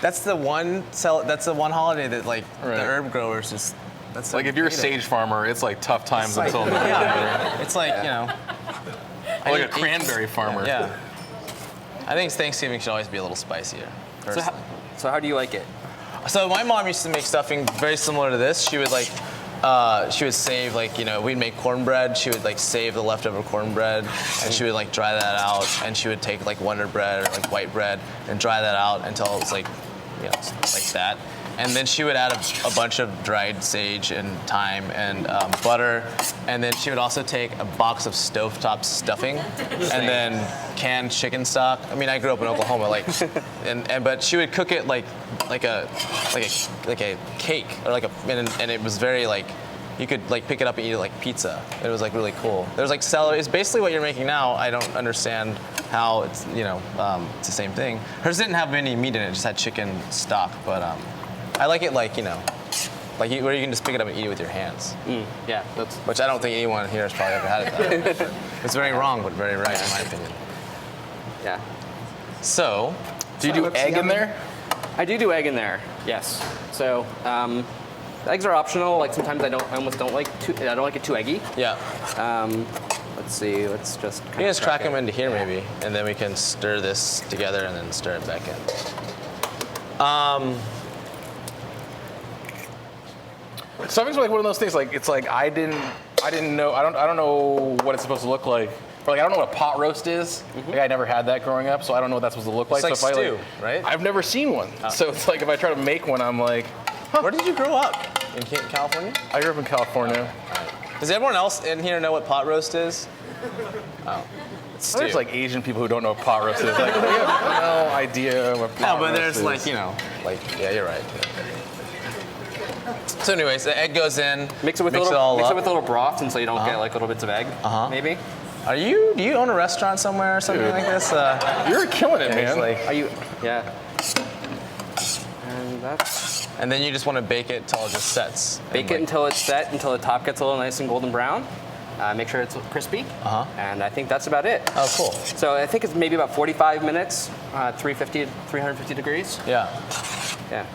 that's the one holiday that like the herb growers just. That's so Like if you're a creative. sage farmer, it's like tough times It's like, until yeah. It's like or like a cranberry farmer. Yeah. I think Thanksgiving should always be a little spicier. Personally. So how do you like it? So my mom used to make stuffing very similar to this. She would she would save we'd make cornbread. She would like save the leftover cornbread, and she would like dry that out. And she would take like Wonder Bread or like white bread and dry that out until it's like, like that. And then she would add a bunch of dried sage and thyme and butter. And then she would also take a box of stovetop stuffing and then canned chicken stock. I mean, I grew up in Oklahoma, but she would cook it like a cake or and it was very like, you could like pick it up and eat it like pizza. It was like really cool. There's like celery. It's basically what you're making now. I don't understand how it's it's the same thing. Hers didn't have any meat in it. It just had chicken stock, but I like it where you can just pick it up and eat it with your hands. Yeah. Which I don't think anyone here has probably ever had it that way. It's very wrong, but very right in my opinion. Yeah. So, Do you do egg in there? I do egg in there. Yes. So eggs are optional. Like sometimes I don't like it too eggy. yeah. Let's see. Let's just. You can just crack them into here maybe, and then we can stir this together and then stir it back in. Stuffing's like one of those things. Like it's like I didn't know. I don't know what it's supposed to look like. Or like I don't know what a pot roast is. Like I never had that growing up, so I don't know what that's supposed to look like. It's like so if stew, right? I've never seen one. So it's like if I try to make one, I'm like, Where did you grow up? In California? I grew up in California. Does everyone else in here know what pot roast is? Oh, it's stew. There's like Asian people who don't know what pot roast is. Like we have no idea what pot No, but roast there's is. like, yeah, you're right. So anyways, the egg goes in. Mix it with a little broth, and so you don't get like little bits of egg. Maybe. Do you own a restaurant somewhere or something Dude. like this? You're killing it, man. Are you? Yeah. And that's. And then you just want to bake it till it just sets. Bake it until it's set, until the top gets a little nice and golden brown. Make sure it's crispy. And I think that's about it. Oh, cool. So I think it's maybe about 45 minutes, 350 degrees. Yeah. Yeah.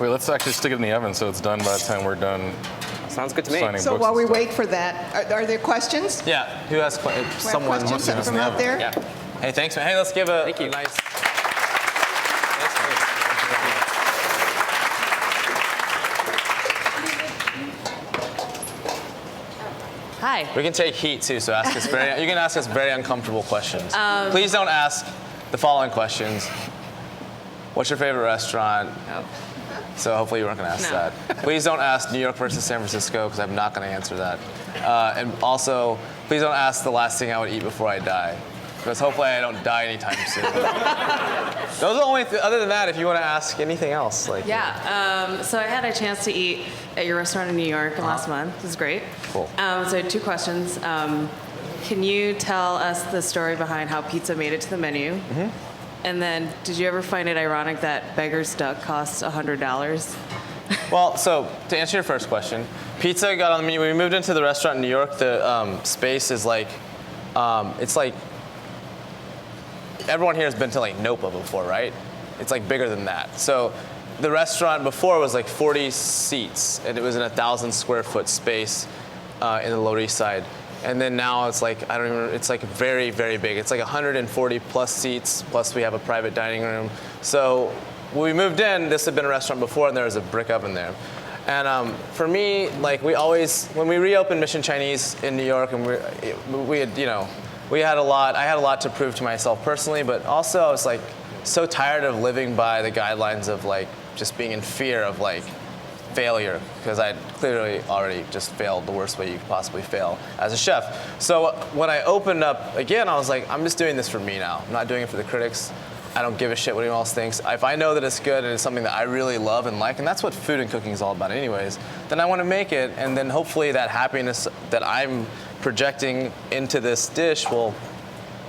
Wait, let's actually stick it in the oven so it's done by the time we're done. Sounds good to me. Signing So books while and we stuff. wait for that, are there questions? Yeah. Who has someone questions looking from out there? Yeah. Hey, thanks, man. Hey, let's give a Thank you. nice. Hi. We can take heat too, so you can ask us very uncomfortable questions. Please don't ask the following questions. What's your favorite restaurant? Oh. So hopefully you weren't going to ask No. that. Please don't ask New York versus San Francisco, because I'm not going to answer that. And also, please don't ask the last thing I would eat before I die, because hopefully I don't die anytime soon. Those are the only. Other than that, if you want to ask anything else, like Yeah. So I had a chance to eat at your restaurant in New York last month. It was great. Cool. So I had two questions. Can you tell us the story behind how pizza made it to the menu? Mm-hmm. And then, did you ever find it ironic that Beggar's Duck costs $100? Well, so to answer your first question, pizza got on the menu. When we moved into the restaurant in New York, the space is like, it's like, everyone here has been to like Nopa before, right? It's like bigger than that. So the restaurant before was like 40 seats, and it was in a 1,000 square foot space in the Lower East Side. And then now it's like, I don't even, it's like very, very big. It's like 140 plus seats, plus we have a private dining room. So when we moved in, this had been a restaurant before, and there was a brick oven there. And for me, like we always, when we reopened Mission Chinese in New York, and we had, I had a lot to prove to myself personally, but also I was like so tired of living by the guidelines of like just being in fear of like failure, because I clearly already just failed the worst way you could possibly fail as a chef. So when I opened up again, I was like, I'm just doing this for me now. I'm not doing it for the critics. I don't give a shit what anyone else thinks. If I know that it's good and it's something that I really love and like, and that's what food and cooking is all about anyways, then I want to make it, and then hopefully that happiness that I'm projecting into this dish will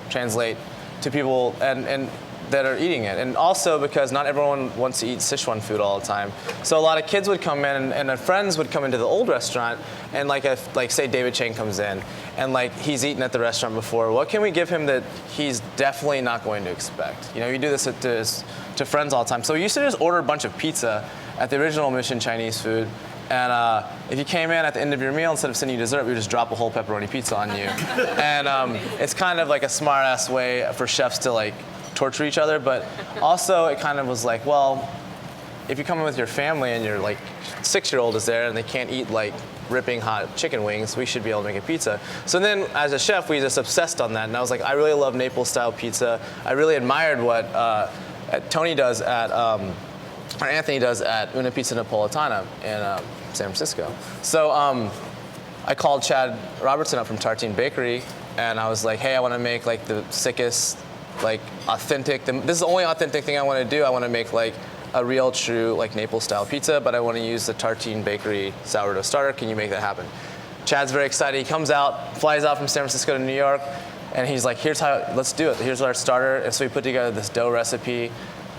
translate to people and that are eating it. And also because not everyone wants to eat Sichuan food all the time. So a lot of kids would come in, and their friends would come into the old restaurant, and like say David Chang comes in, and like he's eaten at the restaurant before. What can we give him that he's definitely not going to expect? You do this to friends all the time. So we used to just order a bunch of pizza at the original Mission Chinese Food. And if you came in at the end of your meal, instead of sending you dessert, we would just drop a whole pepperoni pizza on you. And it's kind of like a smart-ass way for chefs to like torture each other, but also it kind of was like, well, if you come in with your family and your like 6-year-old is there and they can't eat like ripping hot chicken wings, we should be able to make a pizza. So then as a chef, we just obsessed on that, and I was like, I really love Naples style pizza. I really admired what Tony does at, or Anthony does at Una Pizza Napolitana in San Francisco. So I called Chad Robertson up from Tartine Bakery, and I was like, hey, I want to make like the sickest, like authentic, this is the only authentic thing I want to do. I want to make like a real true like Naples style pizza, but I want to use the Tartine Bakery sourdough starter. Can you make that happen? Chad's very excited. He comes out, flies out from San Francisco to New York, and he's like, here's how, let's do it. Here's our starter. And so we put together this dough recipe.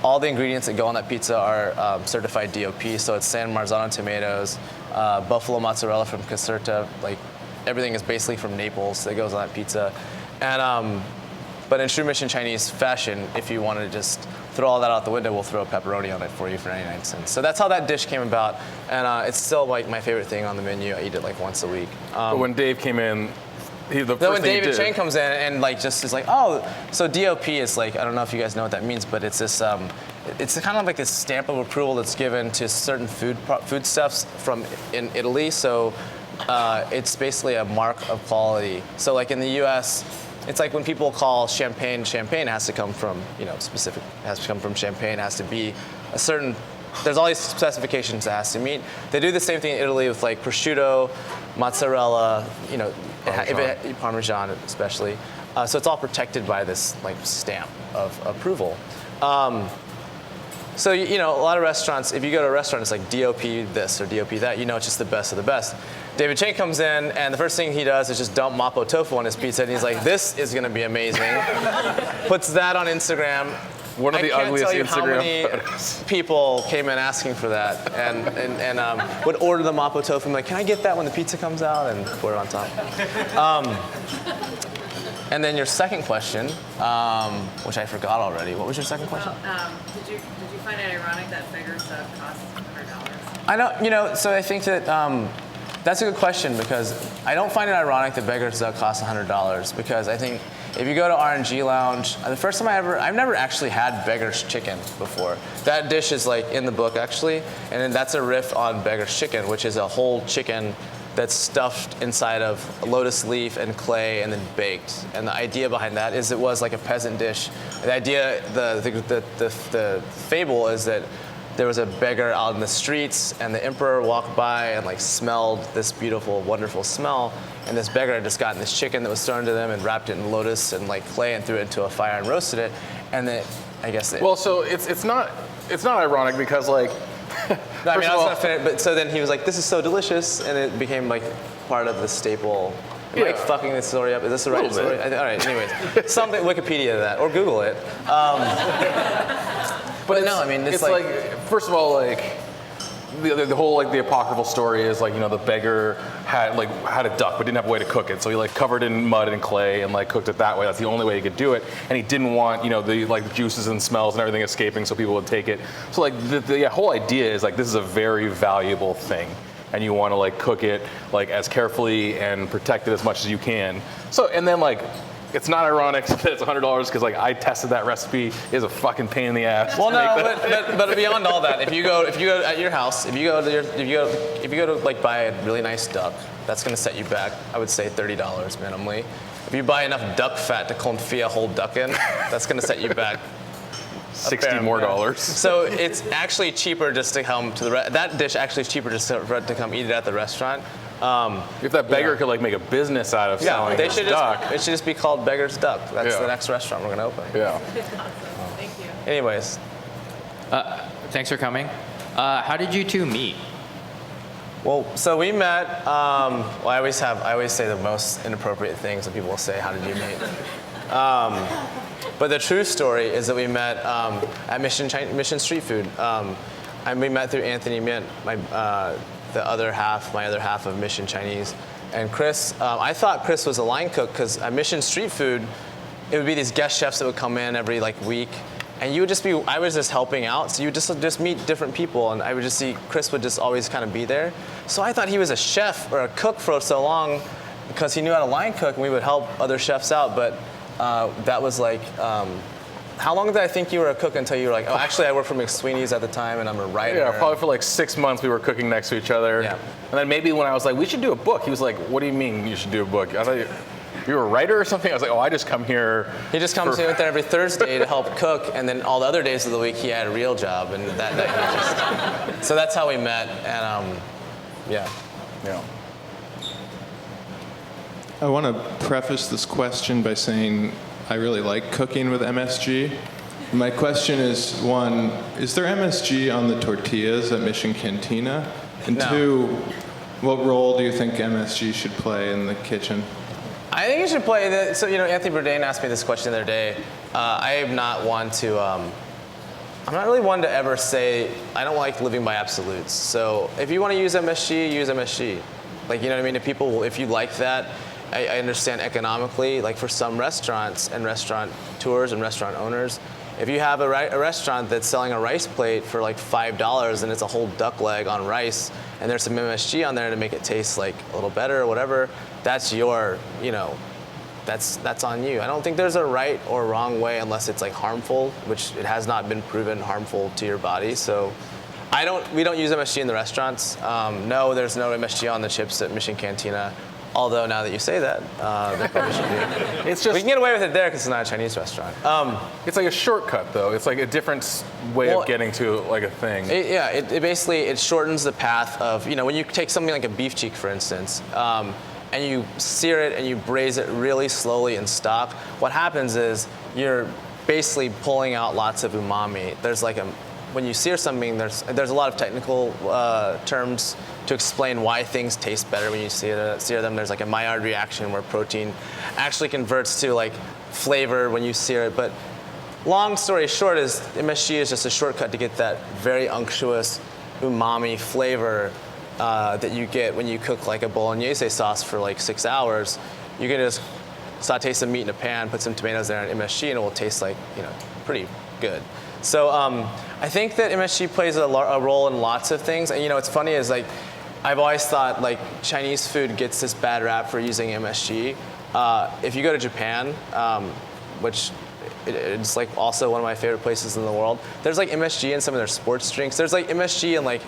All the ingredients that go on that pizza are certified DOP, so it's San Marzano tomatoes, buffalo mozzarella from Caserta, like everything is basically from Naples that goes on that pizza. And but in true Mission Chinese fashion, if you want to just throw all that out the window, we'll throw a pepperoni on it for you for 99 cents. So that's how that dish came about, and it's still like my favorite thing on the menu. I eat it like once a week. But when Dave came in, the Then first when thing he David did. Chang comes in and like just is like, oh, so DOP is like, I don't know if you guys know what that means, but it's this, it's kind of like this stamp of approval that's given to certain foodstuffs from in Italy. So it's basically a mark of quality. So like in the U.S., it's like when people call champagne, it has to come from, specific, it has to come from Champagne, it has to be a certain, there's all these specifications it has to meet. They do the same thing in Italy with like prosciutto, mozzarella, Parmesan especially. So it's all protected by this like stamp of approval. So a lot of restaurants, if you go to a restaurant, it's like DOP this or DOP that. It's just the best of the best. David Chang comes in, and the first thing he does is just dump Mapo tofu on his pizza, and he's like, "This is gonna be amazing." Puts that on Instagram. One of the ugliest I can't tell you Instagram how many photos. people came in asking for that, and would order the Mapo tofu. I'm like, "Can I get that when the pizza comes out?" And put it on top. And then your second question, which I forgot already. What was your second question? Did you find it ironic that beggar stuff costs $100? I don't, so I think that that's a good question because I don't find it ironic that beggar's duck costs $100 because I think if you go to R&G Lounge, the first time I've never actually had beggar's chicken before. That dish is like in the book actually, and then that's a riff on beggar's chicken, which is a whole chicken that's stuffed inside of lotus leaf and clay and then baked. And the idea behind that is it was like a peasant dish. The idea, the fable is that there was a beggar out in the streets and the emperor walked by and like smelled this beautiful, wonderful smell. And this beggar had just gotten this chicken that was thrown to them and wrapped it in lotus and like clay and threw it into a fire and roasted it. And then I guess Well, so it's not ironic because like. No, I mean, I was not finished, but so then he was like, "This is so delicious," and it became like part of the staple. Am I like fucking this story up? Is this the right story? All right. Anyways, something Wikipedia that or Google it. But no, I mean, it's like first of all, like the whole like the apocryphal story is like the beggar had a duck but didn't have a way to cook it, so he like covered it in mud and clay and like cooked it that way. That's the only way he could do it, and he didn't want the like juices and smells and everything escaping, so people would take it. So like the whole idea is like this is a very valuable thing, and you want to like cook it like as carefully and protect it as much as you can. So and then like. It's not ironic that it's $100 because like I tested that recipe. It's a fucking pain in the ass. Well, no, but beyond all that, if you go at your house, if you go to like buy a really nice duck, that's gonna set you back. I would say $30 minimally. If you buy enough duck fat to confit a whole duck in, that's gonna set you back $60 more. So it's actually cheaper just to come to that dish. Actually, is cheaper just to come eat it at the restaurant. If that beggar could like make a business out of selling they his should duck. It should just be called Beggar's Duck. That's the next restaurant we're gonna open. Yeah. Thank you. Anyways, Thanks for coming. How did you two meet? well, so we met. Well, I always say the most inappropriate things when people will say, "How did you meet?" But the true story is that we met at Mission Street Food. And we met through Anthony Mint, my other half of Mission Chinese. And Chris, I thought Chris was a line cook because at Mission Street Food, it would be these guest chefs that would come in every like week, and I was just helping out. So you would just meet different people, and I would just see Chris would just always kind of be there. So I thought he was a chef or a cook for so long because he knew how to line cook, and we would help other chefs out. But that was like. How long did I think you were a cook until you were like, oh, actually, I work for McSweeney's at the time, and I'm a writer? Yeah, probably for like 6 months we were cooking next to each other. Yeah. And then maybe when I was like, we should do a book, he was like, what do you mean you should do a book? I thought you were a writer or something? I was like, oh, I just come here. He just comes in every Thursday to help cook, and then all the other days of the week he had a real job, and that he just. So that's how we met, and yeah. Yeah. I want to preface this question by saying I really like cooking with MSG. My question is, one, is there MSG on the tortillas at Mission Cantina? And No. two, what role do you think MSG should play in the kitchen? I think you should play the. So Anthony Bourdain asked me this question the other day. I am not one to. I'm not really one to ever say I don't like living by absolutes. So if you want to use MSG, use MSG. Like if you like that. I understand economically, like for some restaurants and restaurant tours and restaurant owners, if you have a restaurant that's selling a rice plate for like $5 and it's a whole duck leg on rice and there's some MSG on there to make it taste like a little better or whatever, that's your, that's on you. I don't think there's a right or wrong way unless it's like harmful, which it has not been proven harmful to your body. So we don't use MSG in the restaurants. No, there's no MSG on the chips at Mission Cantina. Although now that you say that, there probably should be. It's just, we can get away with it there because it's not a Chinese restaurant. it's like a shortcut though. It's like a different way of getting to like a thing. It basically shortens the path of, when you take something like a beef cheek, for instance, and you sear it and you braise it really slowly in stock, what happens is you're basically pulling out lots of umami. There's like when you sear something, there's a lot of technical terms to explain why things taste better when you sear them. There's like a Maillard reaction where protein actually converts to like flavor when you sear it. But long story short is MSG is just a shortcut to get that very unctuous umami flavor that you get when you cook like a bolognese sauce for like 6 hours. You can just saute some meat in a pan, put some tomatoes there and MSG, and it will taste like, pretty good. So I think that MSG plays a role in lots of things. And what's funny is like, I've always thought like Chinese food gets this bad rap for using MSG. If you go to Japan, which it's like also one of my favorite places in the world, there's like MSG in some of their sports drinks. There's like MSG in like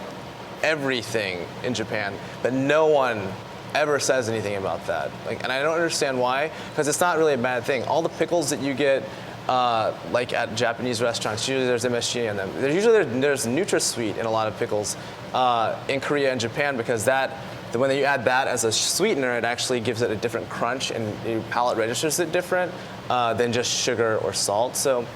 everything in Japan, but no one ever says anything about that. And I don't understand why, because it's not really a bad thing. All the pickles that you get like at Japanese restaurants, usually there's MSG in them. There's NutraSweet in a lot of pickles in Korea and Japan, because when you add that as a sweetener, it actually gives it a different crunch and your palate registers it different than just sugar or salt. So,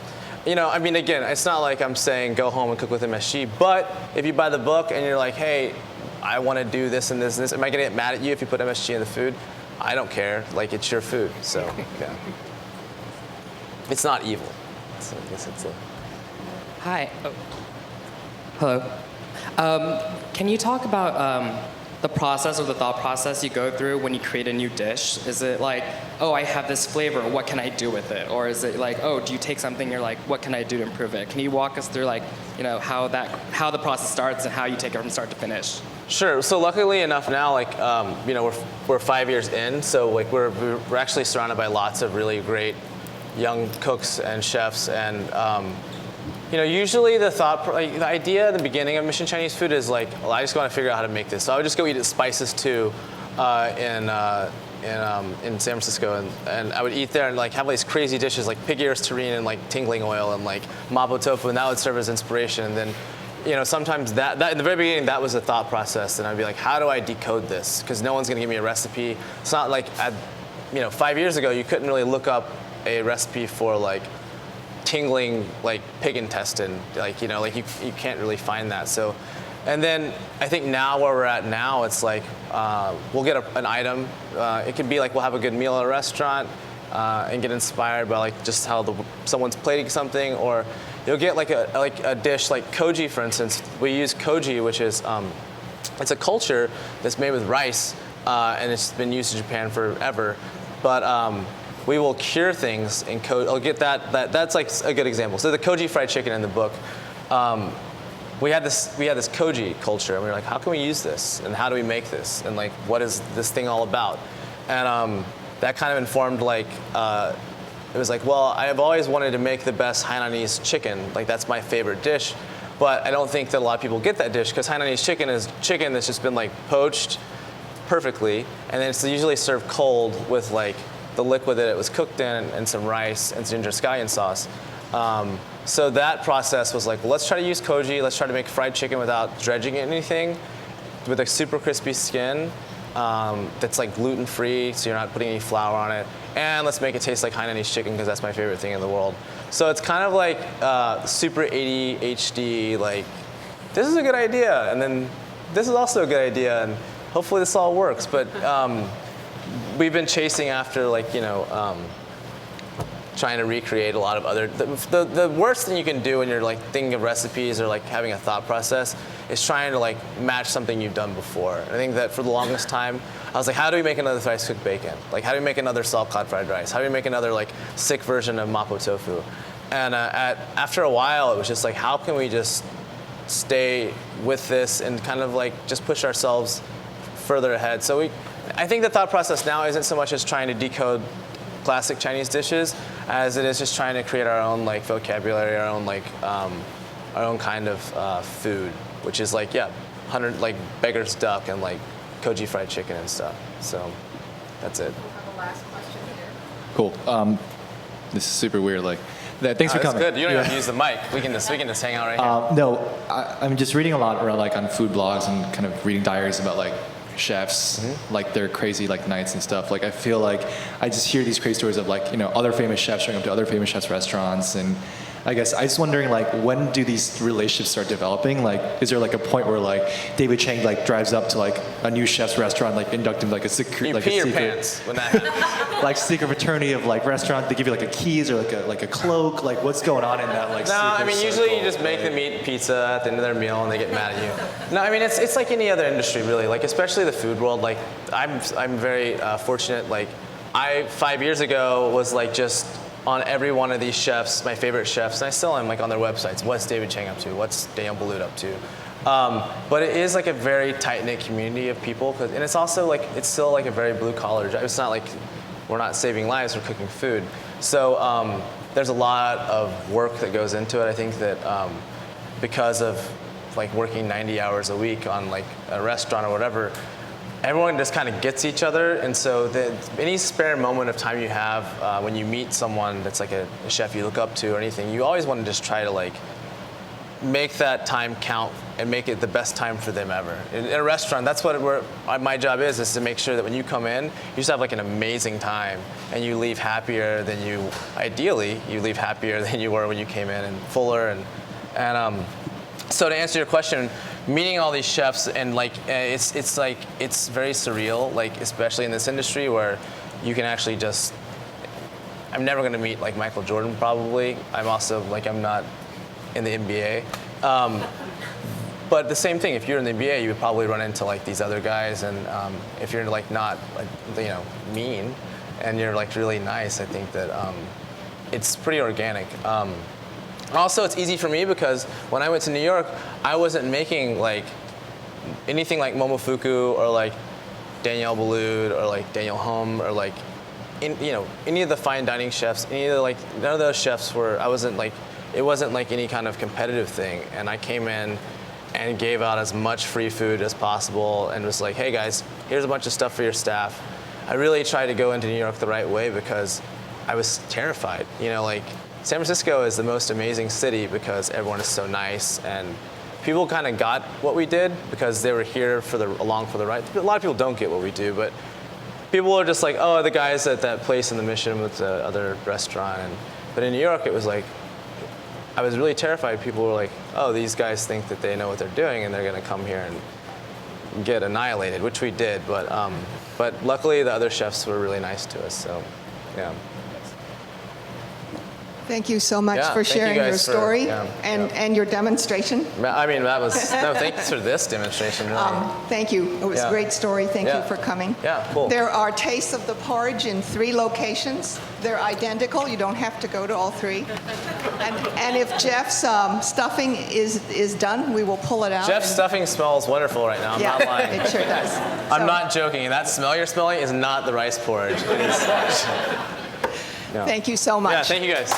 again, it's not like I'm saying go home and cook with MSG, but if you buy the book and you're like, hey, I want to do this and this and this, am I going to get mad at you if you put MSG in the food? I don't care. Like, it's your food. So, yeah. It's not evil. So I guess it's Hi. Oh. Hello. Can you talk about the process or the thought process you go through when you create a new dish? Is it like, oh, I have this flavor, what can I do with it? Or is it like, oh, do you take something, you're like, what can I do to improve it? Can you walk us through like, how the process starts and how you take it from start to finish? Sure. So luckily enough now, like, we're 5 years in, so like we're actually surrounded by lots of really great young cooks and chefs, and usually the idea at the beginning of Mission Chinese Food is like, well, I just want to figure out how to make this. So I would just go eat at Spices too in San Francisco, and I would eat there and like have these crazy dishes like pig ears terrine and like tingling oil and like Mapo tofu, and that would serve as inspiration. And then sometimes that in the very beginning, that was a thought process, and I'd be like, how do I decode this? Because no one's going to give me a recipe. It's not like 5 years ago you couldn't really look up a recipe for like tingling like pig intestine, like you can't really find that. So, and then I think now where we're at now, it's like we'll get an item. It could be like we'll have a good meal at a restaurant and get inspired by like just how someone's plating something, or you'll get like a dish like koji, for instance. We use koji, which is it's a culture that's made with rice, and it's been used in Japan forever, but we will cure things in koji. I'll get that's like a good example. So the koji fried chicken in the book, we had this koji culture, and we were like, how can we use this, and how do we make this, and like what is this thing all about? And that kind of informed like it was like, well, I have always wanted to make the best Hainanese chicken. Like that's my favorite dish, but I don't think that a lot of people get that dish, because Hainanese chicken is chicken that's just been like poached perfectly, and then it's usually served cold with like the liquid that it was cooked in and some rice and ginger scallion sauce. So that process was like, well, let's try to use koji. Let's try to make fried chicken without dredging it in anything, with a super crispy skin that's like gluten-free, so you're not putting any flour on it. And let's make it taste like Hainanese chicken, because that's my favorite thing in the world. So it's kind of like super 80 HD, like, this is a good idea, and then this is also a good idea, and hopefully this all works. But we've been chasing after trying to recreate a lot of other. The worst thing you can do when you're like thinking of recipes or like having a thought process is trying to like match something you've done before. I think that for the longest time, I was like, how do we make another rice cooked bacon? Like, how do we make another Salt-Cod fried rice? How do we make another like sick version of Mapo tofu? And after a while, it was just like, how can we just stay with this and kind of like just push ourselves further ahead? So I think the thought process now isn't so much as trying to decode classic Chinese dishes as it is just trying to create our own like vocabulary, our own kind of food, which is like, 100 like beggar's duck and like koji fried chicken and stuff. So that's it. We'll have a last question here. Cool. This is super weird. Like, thanks for That's coming. good. You don't have to use the mic. We can just hang out right here. No, I'm just reading a lot around like on food blogs and kind of reading diaries about like chefs, like their crazy like nights and stuff. Like I feel like I just hear these crazy stories of like other famous chefs showing up to other famous chefs' restaurants, and I guess I was wondering like when do these relationships start developing? Like is there like a point where like David Chang like drives up to like a new chef's restaurant, like induct him like a secret, You like pee a your secret, pants when that happens. like secret fraternity of like restaurant? They give you like a keys or like a cloak. Like what's going on in that like? No, I secret mean usually you circle? just make them eat pizza at the end of their meal and they get mad at you. No, I mean it's like any other industry really. Like especially the food world. Like I'm very fortunate. Like I 5 years ago was like just on every one of these chefs, my favorite chefs, and I still am like on their websites. What's David Chang up to? What's Daniel Boulud up to? But it is like a very tight-knit community of people, and it's also like it's still like a very blue-collar job. It's not like we're not saving lives, we're cooking food. So there's a lot of work that goes into it. I think that because of like working 90 hours a week on like a restaurant or whatever, everyone just kind of gets each other, and so any spare moment of time you have when you meet someone that's like a chef you look up to or anything, you always want to just try to like make that time count and make it the best time for them ever. In a restaurant, that's what my job is to make sure that when you come in, you just have like an amazing time and you leave happier than ideally you leave happier than you were when you came in, and fuller and so to answer your question, meeting all these chefs and like it's very surreal, like especially in this industry where you can actually just. I'm never going to meet like Michael Jordan probably. I'm also like I'm not in the NBA, but the same thing. If you're in the NBA, you would probably run into like these other guys, and if you're like not like mean and you're like really nice, I think that it's pretty organic. Also, it's easy for me because when I went to New York, I wasn't making like anything like Momofuku or like Daniel Boulud or like Daniel Hom or like any of the fine dining chefs. None of those chefs were. It wasn't like any kind of competitive thing. And I came in and gave out as much free food as possible and was like, hey guys, here's a bunch of stuff for your staff. I really tried to go into New York the right way because I was terrified. San Francisco is the most amazing city because everyone is so nice, and people kind of got what we did because they were here along for the ride. A lot of people don't get what we do, but people are just like, oh, the guys at that place in the Mission with the other restaurant. But in New York, it was like, I was really terrified. People were like, oh, these guys think that they know what they're doing and they're going to come here and get annihilated, which we did. But luckily, the other chefs were really nice to us. So, yeah. Thank you so much Yeah, for thank you sharing your guys for- story yeah, and your demonstration. I mean, thanks for this demonstration. Really. Thank you. It was a Yeah. great story. Thank Yeah. you for coming. Yeah, cool. There are tastes of the porridge in 3 locations. They're identical. You don't have to go to all 3. And if Jeff's stuffing is done, we will pull it out. Jeff's and- stuffing smells wonderful right now. I'm Yeah, not lying. it sure does. I'm So- not joking. And that smell you're smelling is not the rice porridge. It is. Thank you so much. Yeah, thank you guys.